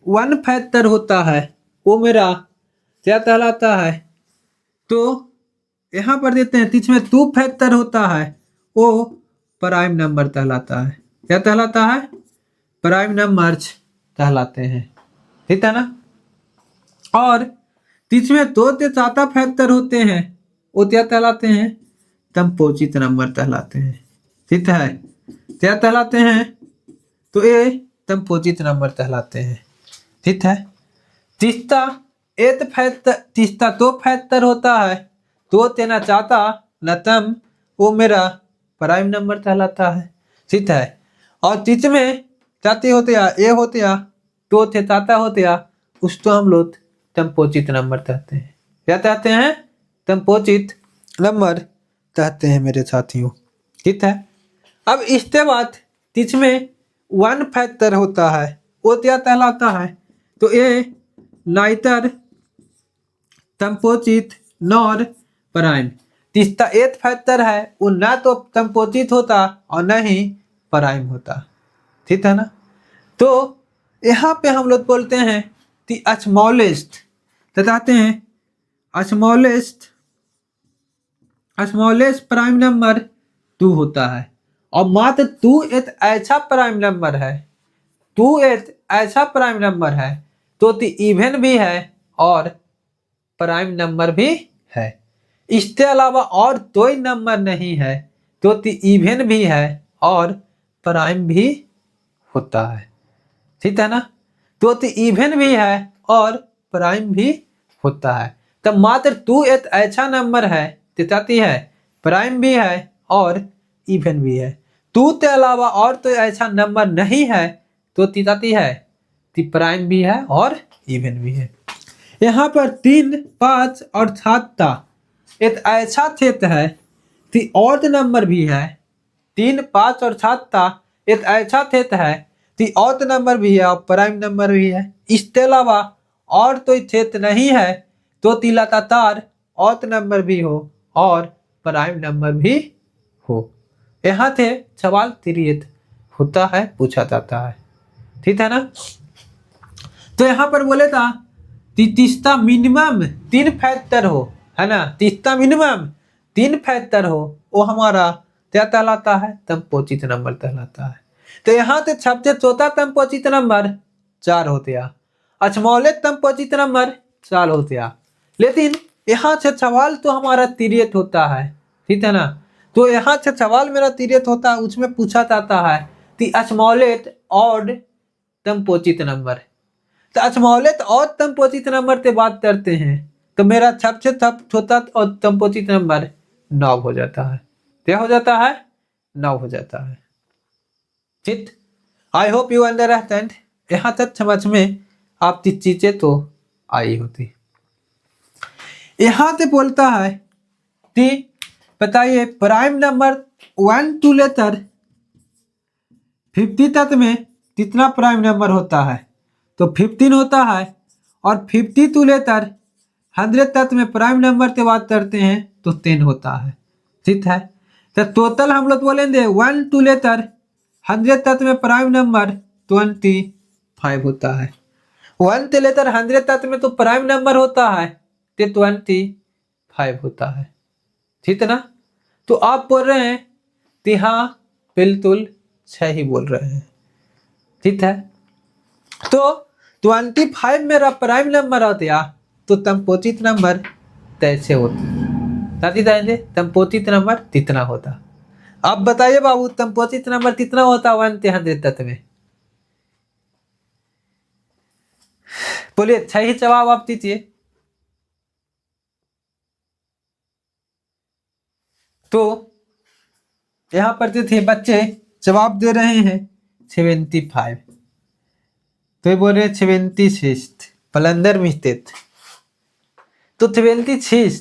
1 फैक्टर होता है, वो मेरा क्या कहलाता है? तो यहाँ पर देते हैं बीच में 2 फैक्टर होता है, वो प्राइम नंबर कहलाता है। क्या कहलाता है? प्राइम नंबर्स कहलाते हैं, ठीक है ना। और बीच में 2 से ज्यादा फैक्टर होते हैं, वो क्या कहलाते हैं? कंपोजिट नंबर कहलाते हैं, ठीक है। क्या कहलाते हैं? तो ये कंपोजिट नंबर कहलाते हैं, ठीक है। तीसरा 8 फैक्टर, तीसरा 2 फैक्टर होता है, 2 देना चाहता नतम, वो मेरा प्राइम नंबर कहलाता है। ठीक है, और तीच में जाती होते या ए होते या तो थे ताता होते या उस तो हम लोग तंपोचित नंबर कहते हैं। क्या कहते हैं? तंपोचित नंबर कहते हैं मेरे साथियों। ठीक है, अब इसके बाद तीच में 1 फैक्टर होता है, वो क्या कहलाता है? तो ये नाइतर तंपोचित नॉर प्राइम। तीसरा 8 फैक्टर है, वो ना तो तंपोचित होता और न ही प्राइम होता। ठीक है ना? तो यहाँ पे हम लोग बोलते हैं दी स्मॉलेस्ट, बताते हैं स्मॉलेस्ट प्राइम नंबर 2 होता है। और मात्र 2 एक ऐसा प्राइम नंबर है, 2 एक ऐसा प्राइम नंबर है तो इवन भी है और प्राइम नंबर भी है। इसके अलावा और कोई नंबर नहीं है तो इवन भी है और प्राइम भी होता है। ठीक है ना? तो इवन भी है और प्राइम भी होता है। तो मात्र 2 एक ऐसा नंबर है तिताती है, प्राइम भी है और इवन भी है। 2 के अलावा और तो ऐसा नंबर नहीं है तो तिताती है, प्राइम भी है और इवन भी है। यहाँ पर 3, 5 और 7 का एक ऐसा क्षेत्र है कि ऑड नंबर भी है। 3, 5 और 7 का एक ऐसा क्षेत्र है कि ऑड नंबर भी है और प्राइम नंबर भी है। इसके अलावा और कोई क्षेत्र नहीं है तो लगातार ऑड नंबर भी हो और प्राइम नंबर भी हो। यहाँ से सवाल क्रिएट होता है, पूछा जाता है। ठीक है ना? तो यहाँ पर बोले था तीसरा मिनिमम 3 फैक्टर हो, है ना? तीसरा मिनिमम 3 फैक्टर हो, वो हमारा क्या कहलाता है? तंपोचित नंबर कहलाता है। तो यहाँ से सबसे छोटा तंपोचित नंबर 4 होते हैं, स्मॉलेस्ट तंपोचित नंबर 4 होते हैं। लेकिन यहाँ से सवाल तो हमारा क्रिएट होता है। ठीक है ना? तो यहाँ से सवाल मेरा क्रिएट होता है, उसमें पूछा जाता है कि स्मॉलेस्ट ऑड तंपोचित नंबर। तो स्मॉलेस्ट और तंपोचित नंबर से बात करते हैं तो मेरा सबसे छोटा और तंपोचित नंबर 9 हो जाता है। क्या हो जाता है? 9 हो जाता है। ठीक, आई होप यू अंडरस्टैंड। यहाँ तक समझ में आपकी चीजें तो आई होती। यहाँ से बोलता है कि बताइए प्राइम नंबर 1 to लेकर 50 तक में कितना प्राइम नंबर होता है? तो 15 होता है। और 50 to लेकर 100 तक में प्राइम नंबर से बात करते हैं तो 10 होता है। ठीक है, तो टोटल हम लोग बोलेंगे 1 to लेकर 100 तक में प्राइम नंबर 25 होता है। 1 से लेकर 100 तक में तो प्राइम नंबर होता है तो 25 होता है। ठीक है ना? तो आप बोल रहे हैं कि हाँ बिल्कुल सही बोल रहे हैं। ठीक है, तो 25 मेरा प्राइम नंबर होता है तो तंपोचित नंबर कैसे होता? साथी जाएंगे तंपोचित नंबर कितना होता? अब बताइए बाबू तंपोचित नंबर कितना होता 1 से 100 तक में? बोलिए, सही जवाब आप दीजिए। तो यहाँ पर जो थे बच्चे जवाब दे रहे हैं 75। तो ये बोल रहे 76 पलंदर मिस्टेक, तो 76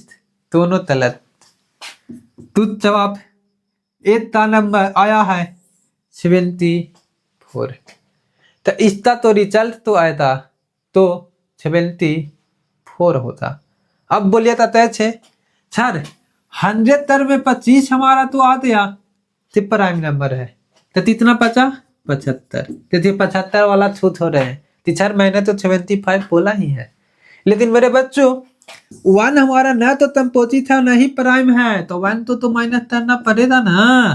दोनों गलत। तो जवाब 8 का नंबर आया है 74। तो इसका तो रिजल्ट तो आया था तो 74 होता। अब बोलिए था तय छे सर 100 में 25 हमारा तो आ गया तो प्राइम नंबर है, तो कितना बचा? 75। तो 75 वाला छूट हो रहे हैं। टीचर मैंने तो 75 बोला ही है। लेकिन मेरे बच्चों 1 हमारा ना तो तंपोचित है ना ही प्राइम है, तो 1 तो माइनस करना पड़ेगा ना।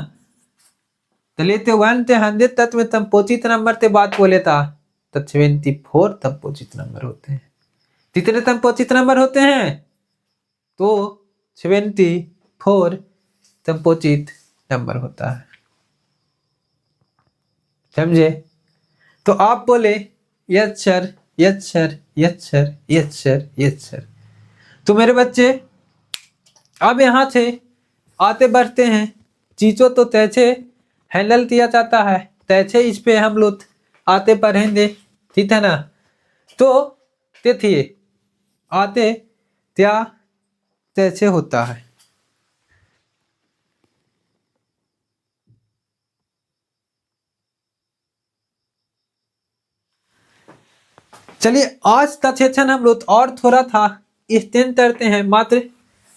तो लेते 1 से 100 तक में तंपोचित नंबर से बात बोले था तो 74 तंपोचित नंबर होते हैं। कितने तंपोचित नंबर होते हैं? तो 74 तंपोचित नंबर होता है। समझे? तो आप बोले yes sir, yes sir, yes sir, yes sir, yes sir. तो मेरे बच्चे अब यहाँ से आते बढ़ते हैं चीज़ों तो तैसे हैंडल किया जाता है, तैसे इस पे हम लोग आते पढ़ेंगे, ठीक है ना। तो देखिए आते क्या तैसे होता है। चलिए आज का सेशन हम लोग और थोड़ा था एक्सटेंड करते हैं, मात्र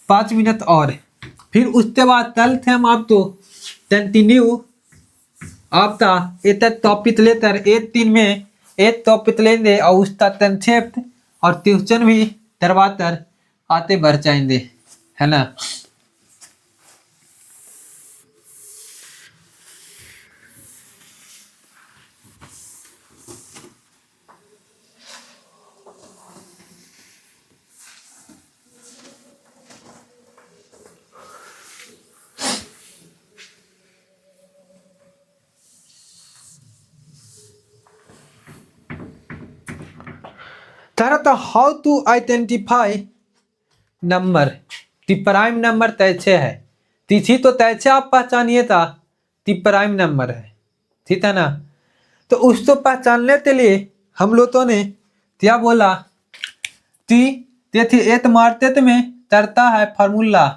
5 मिनट और, फिर उसके बाद कल से हम आपको कंटिन्यू आपका एक टॉपिक लेकर एक दिन में एक टॉपिक लेंगे और उसका कंसेप्ट और ट्यूशन भी करवाकर आते बढ़ जाएंगे, है ना। तो हाउ टू आइडेंटिफाई नंबर, ती प्राइम नंबर तैसे है, तिथि तो तैसे आप पहचानिए था ती प्राइम नंबर है, ठीक है ना। तो उसको पहचानने के लिए हम लोगों ने क्या बोला ती तेथी एत मारते में चलता है फार्मूला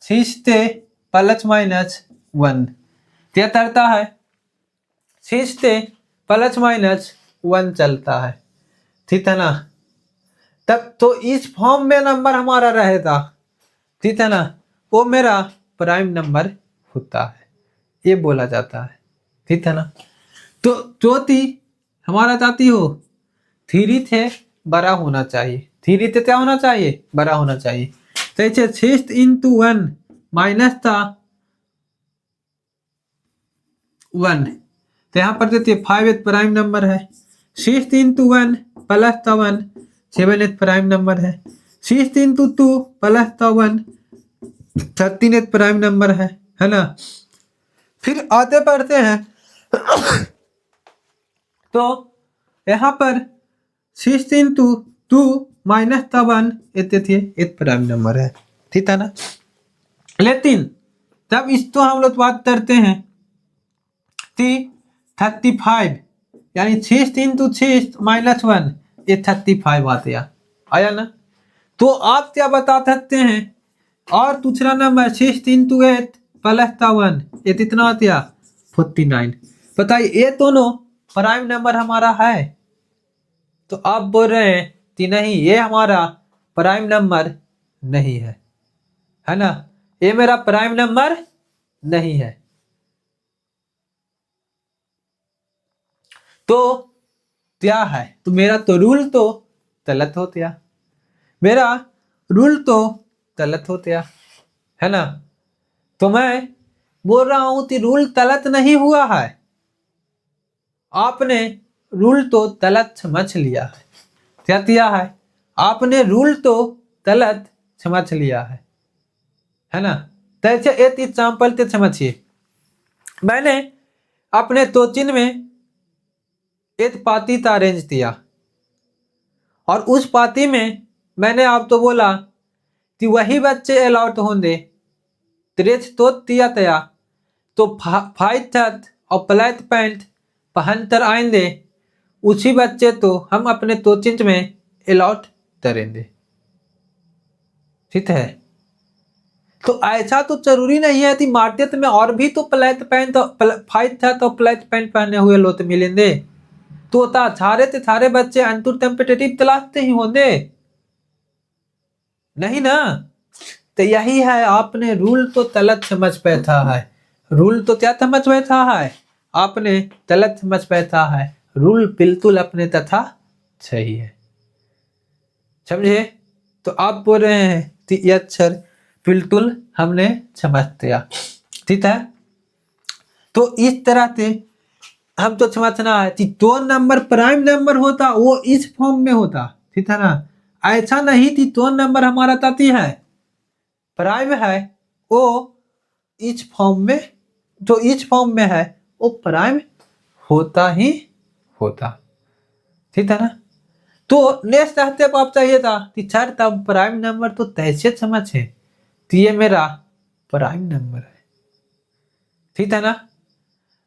6 प्लस माइनस 1, क्या चलता है 6 प्लस माइनस 1 चलता है, ठीक है ना। तब तो इस फॉर्म में नंबर हमारा रहेगा, ठीक है ना, वो मेरा प्राइम नंबर होता है, ये बोला जाता है, ठीक है ना। तो चौथी हमारा जाती हो 3 थे बड़ा होना चाहिए, 3 थे क्या होना चाहिए, बड़ा होना चाहिए। तो ऐसे 6 इंटू 1 माइनस था 1, तो यहाँ पर देते 5 एक प्राइम नंबर है, 6 इंटू 1 प्लस था 1 7 एक प्राइम नंबर है, 6 इंटू 2 प्लस था 1 13 एक प्राइम नंबर है ना। फिर आते बढ़ते हैं तो यहाँ पर 6 इंटू 2 माइनस था 1 एक प्राइम नंबर है, ठीक है ना। लेकिन तब इसको हम लोग बात करते हैं 35, यानी 6 इंटू 6 माइनस 1 ये 35 आया ना। तो आप क्या बता सकते हैं, और दूसरा नंबर 6 इंटू 8 प्लस था 1 ये कितना आता 49। बताइए ये दोनों प्राइम नंबर हमारा है, तो आप बोल रहे हैं कि नहीं ये हमारा प्राइम नंबर नहीं है ना, ये मेरा प्राइम नंबर नहीं है। तो क्या है, तो मेरा तो रूल तो गलत हो गया, मेरा रूल तो गलत हो गया, है ना। तो मैं बोल रहा हूं कि रूल गलत नहीं हुआ है, आपने रूल तो गलत समझ लिया है। क्या किया है, आपने रूल तो गलत समझ लिया है ना। जैसे एक एग्जाम्पल से समझिए, मैंने अपने कोचिंग में एक पार्टी का अरेंज किया, और उस पार्टी में मैंने आपको बोला कि वही बच्चे अलाउड होंगे, ड्रेस तो दिया गया, तो फाइट शर्ट और ब्लैक पैंट पहनकर आएंगे, उसी बच्चे तो हम अपने कोचिंग में अलाउड करेंगे, ठीक है। तो ऐसा तो जरूरी नहीं है कि मार्केट में और भी तो ब्लैक पैंट फाइट शर्ट और ब्लैक पैंट पहने हुए लोग मिलेंगे, तो सारे के सारे बच्चे अंटू कॉम्पिटिटिव क्लास ही होंगे, नहीं ना। तो यही है, आपने रूल तो गलत समझ बैठा है, रूल तो क्या समझ बैठा है, आपने गलत समझ बैठा है, रूल बिल्कुल अपने तथा सही है, समझे। तो आप बोल रहे हैं कि ये अक्षर बिल्कुल हमने समझ दिया, ठीक है। तो इस तरह से हम तो समझना है कि दो नंबर प्राइम नंबर होता वो इस फॉर्म में होता, ठीक है ना। ऐसा नहीं कि दो नंबर हमारा ताती है प्राइम है, वो इस फॉर्म में, जो इस फॉर्म में है वो प्राइम होता ही होता, ठीक है ना। तो नेक्स्ट स्टेप आप चाहिए था कि सर तब प्राइम नंबर तो तैसे समझे, तो ये मेरा प्राइम नंबर है, ठीक है ना।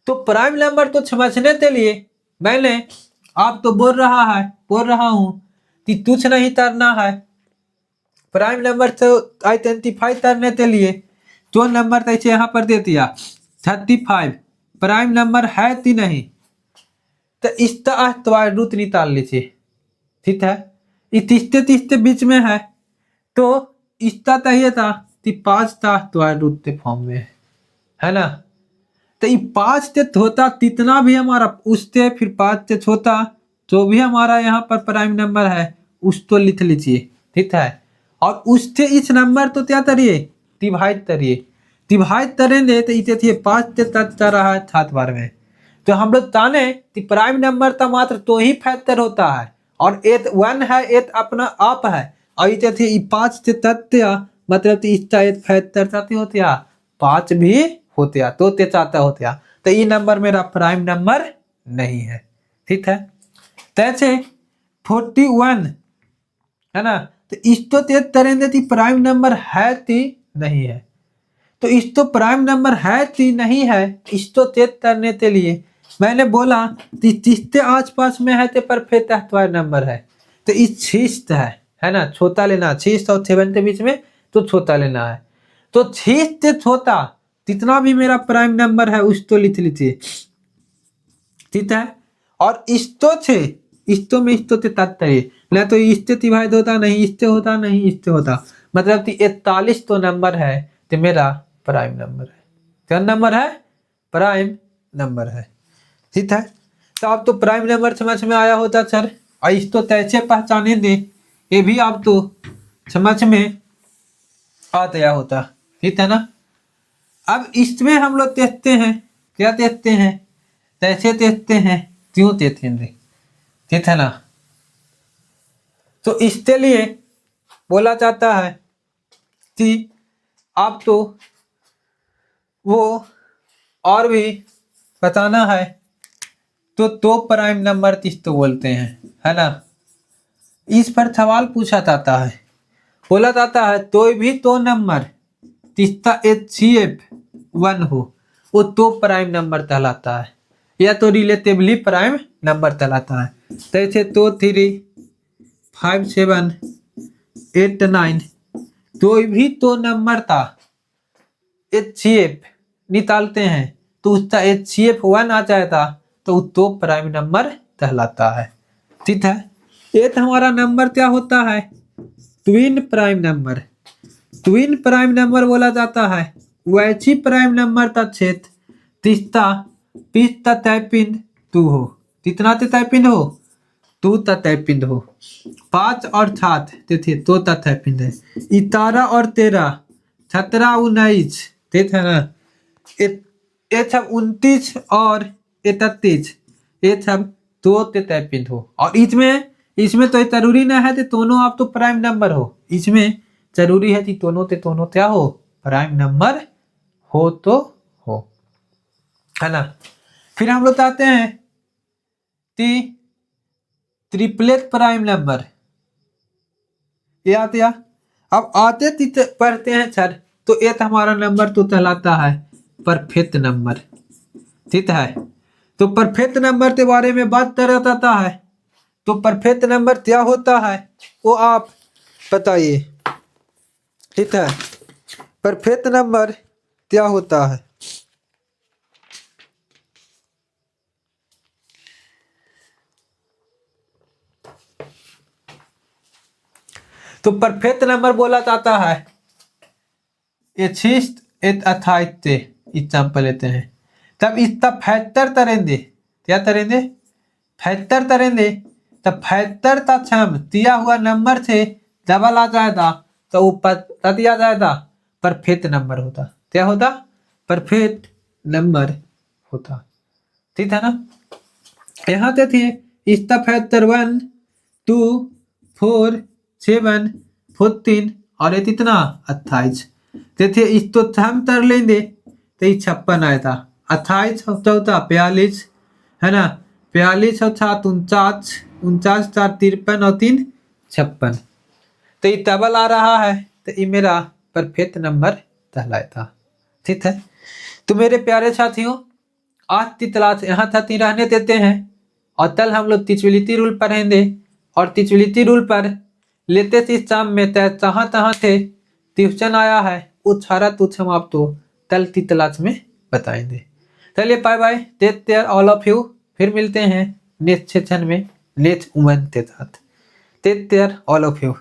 तो प्राइम नंबर तो समझने के लिए मैंने आप तो बोल रहा हूं कि तुझ नहीं करना है। प्राइम नंबर तो आइडेंटिफाई करने के लिए जो नंबर ऐसे यहाँ पर दे दिया 35 प्राइम नंबर है कि नहीं, तो इसका स्क्वायर रूट निकाल लीजिए। ठीक है, ये तीसरे बीच में है तो इसका चाहिए था कि 5 का स्क्वायर रूट के फॉर्म में है ना। तो ये 5 से छोटा कितना भी हमारा उससे फिर 5 से छोटा जो भी हमारा यहाँ पर प्राइम नंबर है उसको लिख लीजिए। ठीक है, और उससे इस नंबर तो क्या करिए डिवाइड करिए। डिवाइड करेंगे तो इसे थे 5 से तक जा रहा है 7 बार में। तो हम लोग जाने कि प्राइम नंबर का मात्र तो ही फैक्टर होता है और एथ 1 है एथ अपना आप है और इसे थे 5 से तत्या मतलब इसका एथ फैक्टर चाहते होते 5 भी होते तो ते चाहता होते तो ये नंबर मेरा प्राइम नंबर नहीं है। ठीक है, तैसे 41 है ना, तो इसको तेज करेंगे कि प्राइम नंबर है कि नहीं है। तो इस तो प्राइम नंबर है कि नहीं है, इसको तेज करने के लिए मैंने बोला कि जिसके आसपास में है तो परफेक्ट स्क्वायर नंबर है। तो इस 6 है ना, छोटा लेना 6 और 7 के बीच में तो छोटा लेना है। तो 6 से छोटा जितना भी मेरा प्राइम नंबर है उसको लिख लीजिए। ठीक है, और इस्तो थे इस्तो में इस्तो से तात्पर्य ना तो इससे डिवाइड होता नहीं इससे होता नहीं इससे होता मतलब कि 41 तो नंबर है तो मेरा प्राइम नंबर है। क्या नंबर है? प्राइम नंबर है। ठीक है, तो अब तो प्राइम नंबर समझ में आया होता सर, और इसको कैसे पहचानेंगे ये भी आप तो समझ में आ गया होता। ठीक है ना। अब इसमें हम लोग देखते हैं, क्या देखते हैं, कैसे देखते हैं, क्यों देखेंगे। ठीक है ना। तो इसके लिए बोला जाता है कि आप तो वो और भी बताना है तो प्राइम नंबर किसको बोलते हैं, है ना। इस पर सवाल पूछा जाता है, बोला जाता है कोई भी तो नंबर जिसका HCF 1 हो वो तो प्राइम नंबर कहलाता है या तो रिलेटिवली प्राइम नंबर कहलाता है। जैसे 2 3 5 7 8 9 कोई भी तो नंबर था HCF निकालते हैं तो उसका HCF 1 आ जाता तो प्राइम नंबर कहलाता है। ठीक है, एक हमारा नंबर क्या होता है twin prime number. Twin prime number बोला जाता है वैसी प्राइम नंबर का क्षेत्र जिसका पिछता तयपिंड 2 हो। कितना तयपिंड हो? 2 तयपिंड हो। 5 और 7 थे 2 तयपिंड है। 11 और 13 17 19 ठीक है ना। ये सब 29 और 31 ये सब 2 तयपिंड हो। और इसमें तो जरूरी ना है कि दोनों आप तो प्राइम नंबर हो, इसमें जरूरी है कि दोनों क्या हो प्राइम नंबर हो तो हो, है ना। फिर हम लोग आते हैं कि ट्रिपलेट प्राइम नंबर ये आते हैं। अब आते पढ़ते हैं सर तो एक हमारा नंबर तो कहलाता है परफेक्ट नंबर। ठीक है, तो परफेक्ट नंबर के बारे में बात कर जाता है तो परफेक्ट नंबर क्या होता है वो आप बताइए। ठीक है, परफेक्ट नंबर क्या होता है? तो परफेक्ट नंबर बोला जाता है ये 6 28 एग्जाम्पल लेते हैं तब इसका फैक्टर करेंगे। क्या करेंगे? फैक्टर करेंगे तब फैक्टर का क्षम दिया हुआ नंबर से डबल आ जाएगा तो ऊपर दिया जाएगा परफेक्ट नंबर होता। क्या होता? परफेक्ट नंबर होता। ठीक है ना। यहाँ से थे इसका फैक्टर 1 2 4 7 14 और ये कितना 28 थे। इसको हम कर लेंगे तो ये 56 आया था। 28 चौथा 42 है ना, 42 और 7 49 49 4 53 और 3 56 तो ये डबल आ रहा है तो ये मेरा परफेक्ट नंबर कहलाता। ठीक है, तो मेरे प्यारे साथियों, आज की क्लास यहाँ तक ही रहने देते हैं और कल हम लोग तीचविलिटी रूल पढ़ेंगे। और तीचविलिटी रूल पर लेते थे शाम में तय कहाँ कहाँ थे ट्यूशन आया है वो सारा कुछ हम आपको कल की क्लास में बताएंगे। चलिए bye bye, take care all of you. फिर मिलते हैं नेक्स्ट सेशन में नेक्स्ट वुमेन के साथ। Take care all of you.